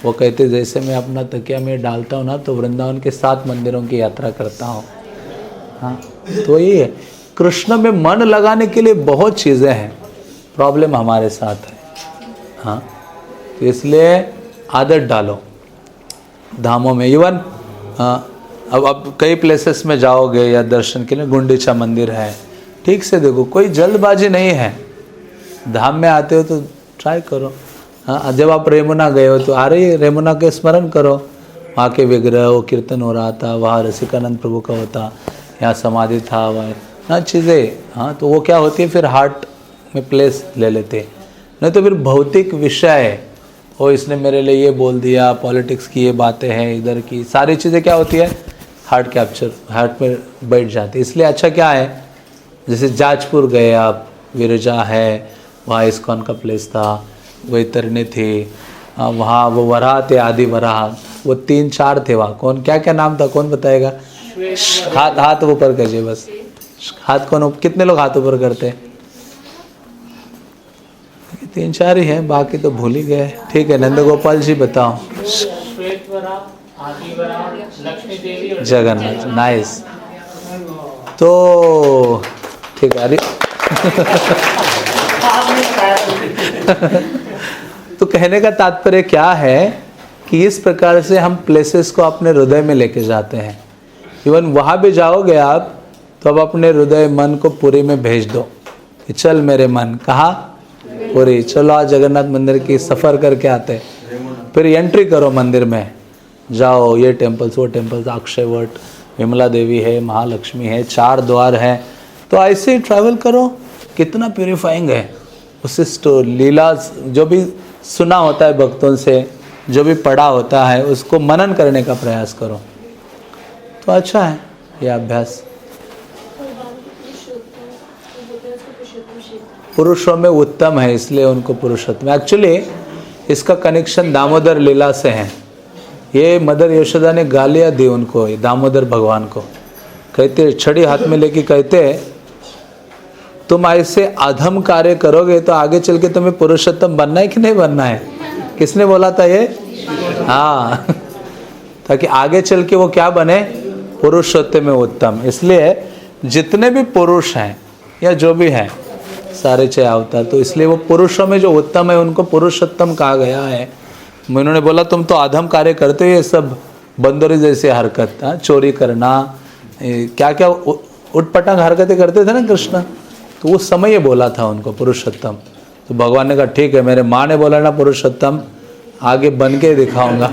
Speaker 1: वो कहते जैसे मैं अपना तकिया में डालता हूँ ना तो वृंदावन के 7 मंदिरों की यात्रा करता हूँ। हाँ, तो ये है, कृष्ण में मन लगाने के लिए बहुत चीज़ें हैं, प्रॉब्लम हमारे साथ है। हाँ, तो इसलिए आदत डालो धामों में। इवन अब कई प्लेसेस में जाओगे या दर्शन के लिए, गुंडीचा मंदिर है, ठीक से देखो, कोई जल्दबाजी नहीं है। धाम में आते हो तो ट्राई करो। हाँ, जब आप रेमुना गए हो तो अरे रेमुना के स्मरण करो, वहाँ के विग्रह, वो कीर्तन हो रहा था, वहाँ रसिकानंद प्रभु का होता, यहाँ समाधि था, वहाँ चीज़ें। हाँ, तो वो क्या होती है, फिर हार्ट में प्लेस ले लेते। नहीं तो फिर भौतिक विषय, ओ इसने मेरे लिए ये बोल दिया, पॉलिटिक्स की ये बातें हैं, इधर की सारी चीज़ें क्या होती है, हार्ट कैप्चर, हार्ट में बैठ जाती है। इसलिए अच्छा क्या है, जैसे जाजपुर गए आप, विरजा है, वहाँ इस्कॉन का प्लेस था, वैतरणी थी, वहाँ वो वराह थे, आदि वराह, वो 3-4 थे वहाँ। कौन, क्या क्या नाम था, कौन बताएगा? हाथ ऊपर करिए बस। हाथ कौन, कितने लोग हाथ ऊपर करते हैं? 3-4 ही हैं, बाकी तो भूल ही गए। ठीक है, नंदगोपाल जी बताओ।
Speaker 3: श्वेतवरा, आदिवरा, लक्ष्मी देवी और
Speaker 1: जगन्नाथ, नाइस। तो ठीक है, अरे तो कहने का तात्पर्य क्या है कि इस प्रकार से हम प्लेसेस को अपने हृदय में लेके जाते हैं। इवन वहाँ भी जाओगे आप तो अब अपने हृदय मन को पुरी में भेज दो कि चल मेरे मन, कहाँ? पुरी। चलो आज जगन्नाथ मंदिर की सफ़र करके आते हैं। फिर एंट्री करो मंदिर में, जाओ ये टेम्पल्स वो टेम्पल्स, अक्षयवट, विमला देवी है, महालक्ष्मी है, 4 द्वार हैं। तो ऐसे ही ट्रैवल करो, कितना प्यूरिफाइंग है। उससे लीला जो भी सुना होता है भक्तों से, जो भी पढ़ा होता है, उसको मनन करने का प्रयास करो, तो अच्छा है ये अभ्यास। पुरुषों में उत्तम है, इसलिए उनको पुरुषोत्तम। एक्चुअली इसका कनेक्शन दामोदर लीला से है। ये मदर यशोदा ने गालियाँ दी उनको, दामोदर भगवान को। कहते, छड़ी हाथ में लेके कहते, तुम ऐसे अधम कार्य करोगे तो आगे चल के तुम्हें पुरुषोत्तम बनना है कि नहीं बनना है? किसने बोला था ये? हाँ, ताकि आगे चल के वो क्या बने? पुरुषोत्तम में उत्तम। इसलिए जितने भी पुरुष हैं या जो भी हैं, सारे 6 अवतार, तो इसलिए वो पुरुषों में जो उत्तम है उनको पुरुषोत्तम कहा गया है। उन्होंने बोला तुम तो अधम कार्य करते हो, ये सब बंदरी जैसी हरकत, चोरी करना, क्या क्या उटपटांग हरकतें करते थे ना कृष्ण, तो उस समय ये बोला था उनको पुरुषोत्तम। तो भगवान ने कहा ठीक है, मेरे माँ ने बोला ना पुरुषोत्तम, आगे बन के दिखाऊंगा।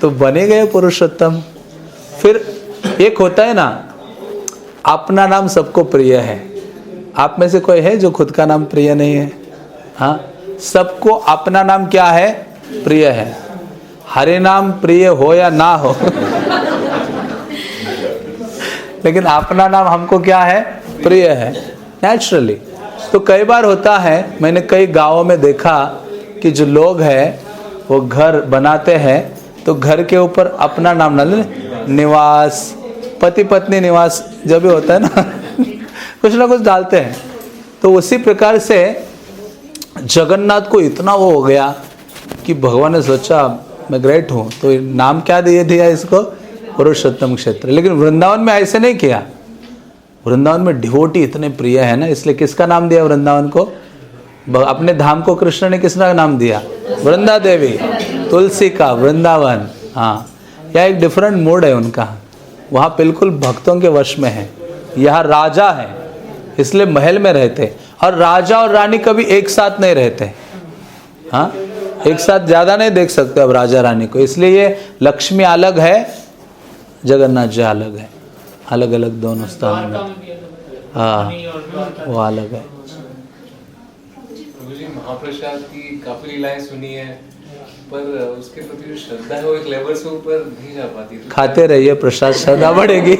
Speaker 1: तो बने गए पुरुषोत्तम। फिर एक होता है ना, अपना नाम सबको प्रिय है। आप में से कोई है जो खुद का नाम प्रिय नहीं है? हाँ, सबको अपना नाम क्या है? प्रिय है। हरे नाम प्रिय हो या ना हो, लेकिन अपना नाम हमको क्या है? प्रिय है, नेचुरली। तो कई बार होता है, मैंने कई गांवों में देखा कि जो लोग हैं वो घर बनाते हैं तो घर के ऊपर अपना नाम ना ले, निवास, पति पत्नी निवास जो भी होता है ना, कुछ ना कुछ डालते हैं। तो उसी प्रकार से जगन्नाथ को इतना वो हो गया कि भगवान ने सोचा मैं ग्रेट हूँ, तो नाम क्या दिया इसको? पुरुषोत्तम क्षेत्र। लेकिन वृंदावन में ऐसे नहीं किया। वृंदावन में डिवोटी इतने प्रिय है ना, इसलिए किसका नाम दिया वृंदावन को? अपने धाम को कृष्ण ने किसका नाम दिया? वृंदा देवी, तुलसी का वृंदावन। हाँ, यह एक डिफरेंट मूड है उनका, वहाँ बिल्कुल भक्तों के वश में है। यहाँ राजा है इसलिए महल में रहते, और राजा और रानी कभी एक साथ नहीं रहते। हाँ, एक साथ ज़्यादा नहीं देख सकते अब राजा रानी को, इसलिए ये लक्ष्मी अलग है, जगन्नाथ जी अलग है, अलग अलग दोनों स्थान में। हाँ, वो अलग है।
Speaker 7: जी महाप्रसाद की काफी लीलाएं सुनी है, पर उसके प्रति जो श्रद्धा है वो एक लेवल से ऊपर नहीं जा पाती।
Speaker 1: खाते रहिए प्रसाद, श्रद्धा बढ़ेगी।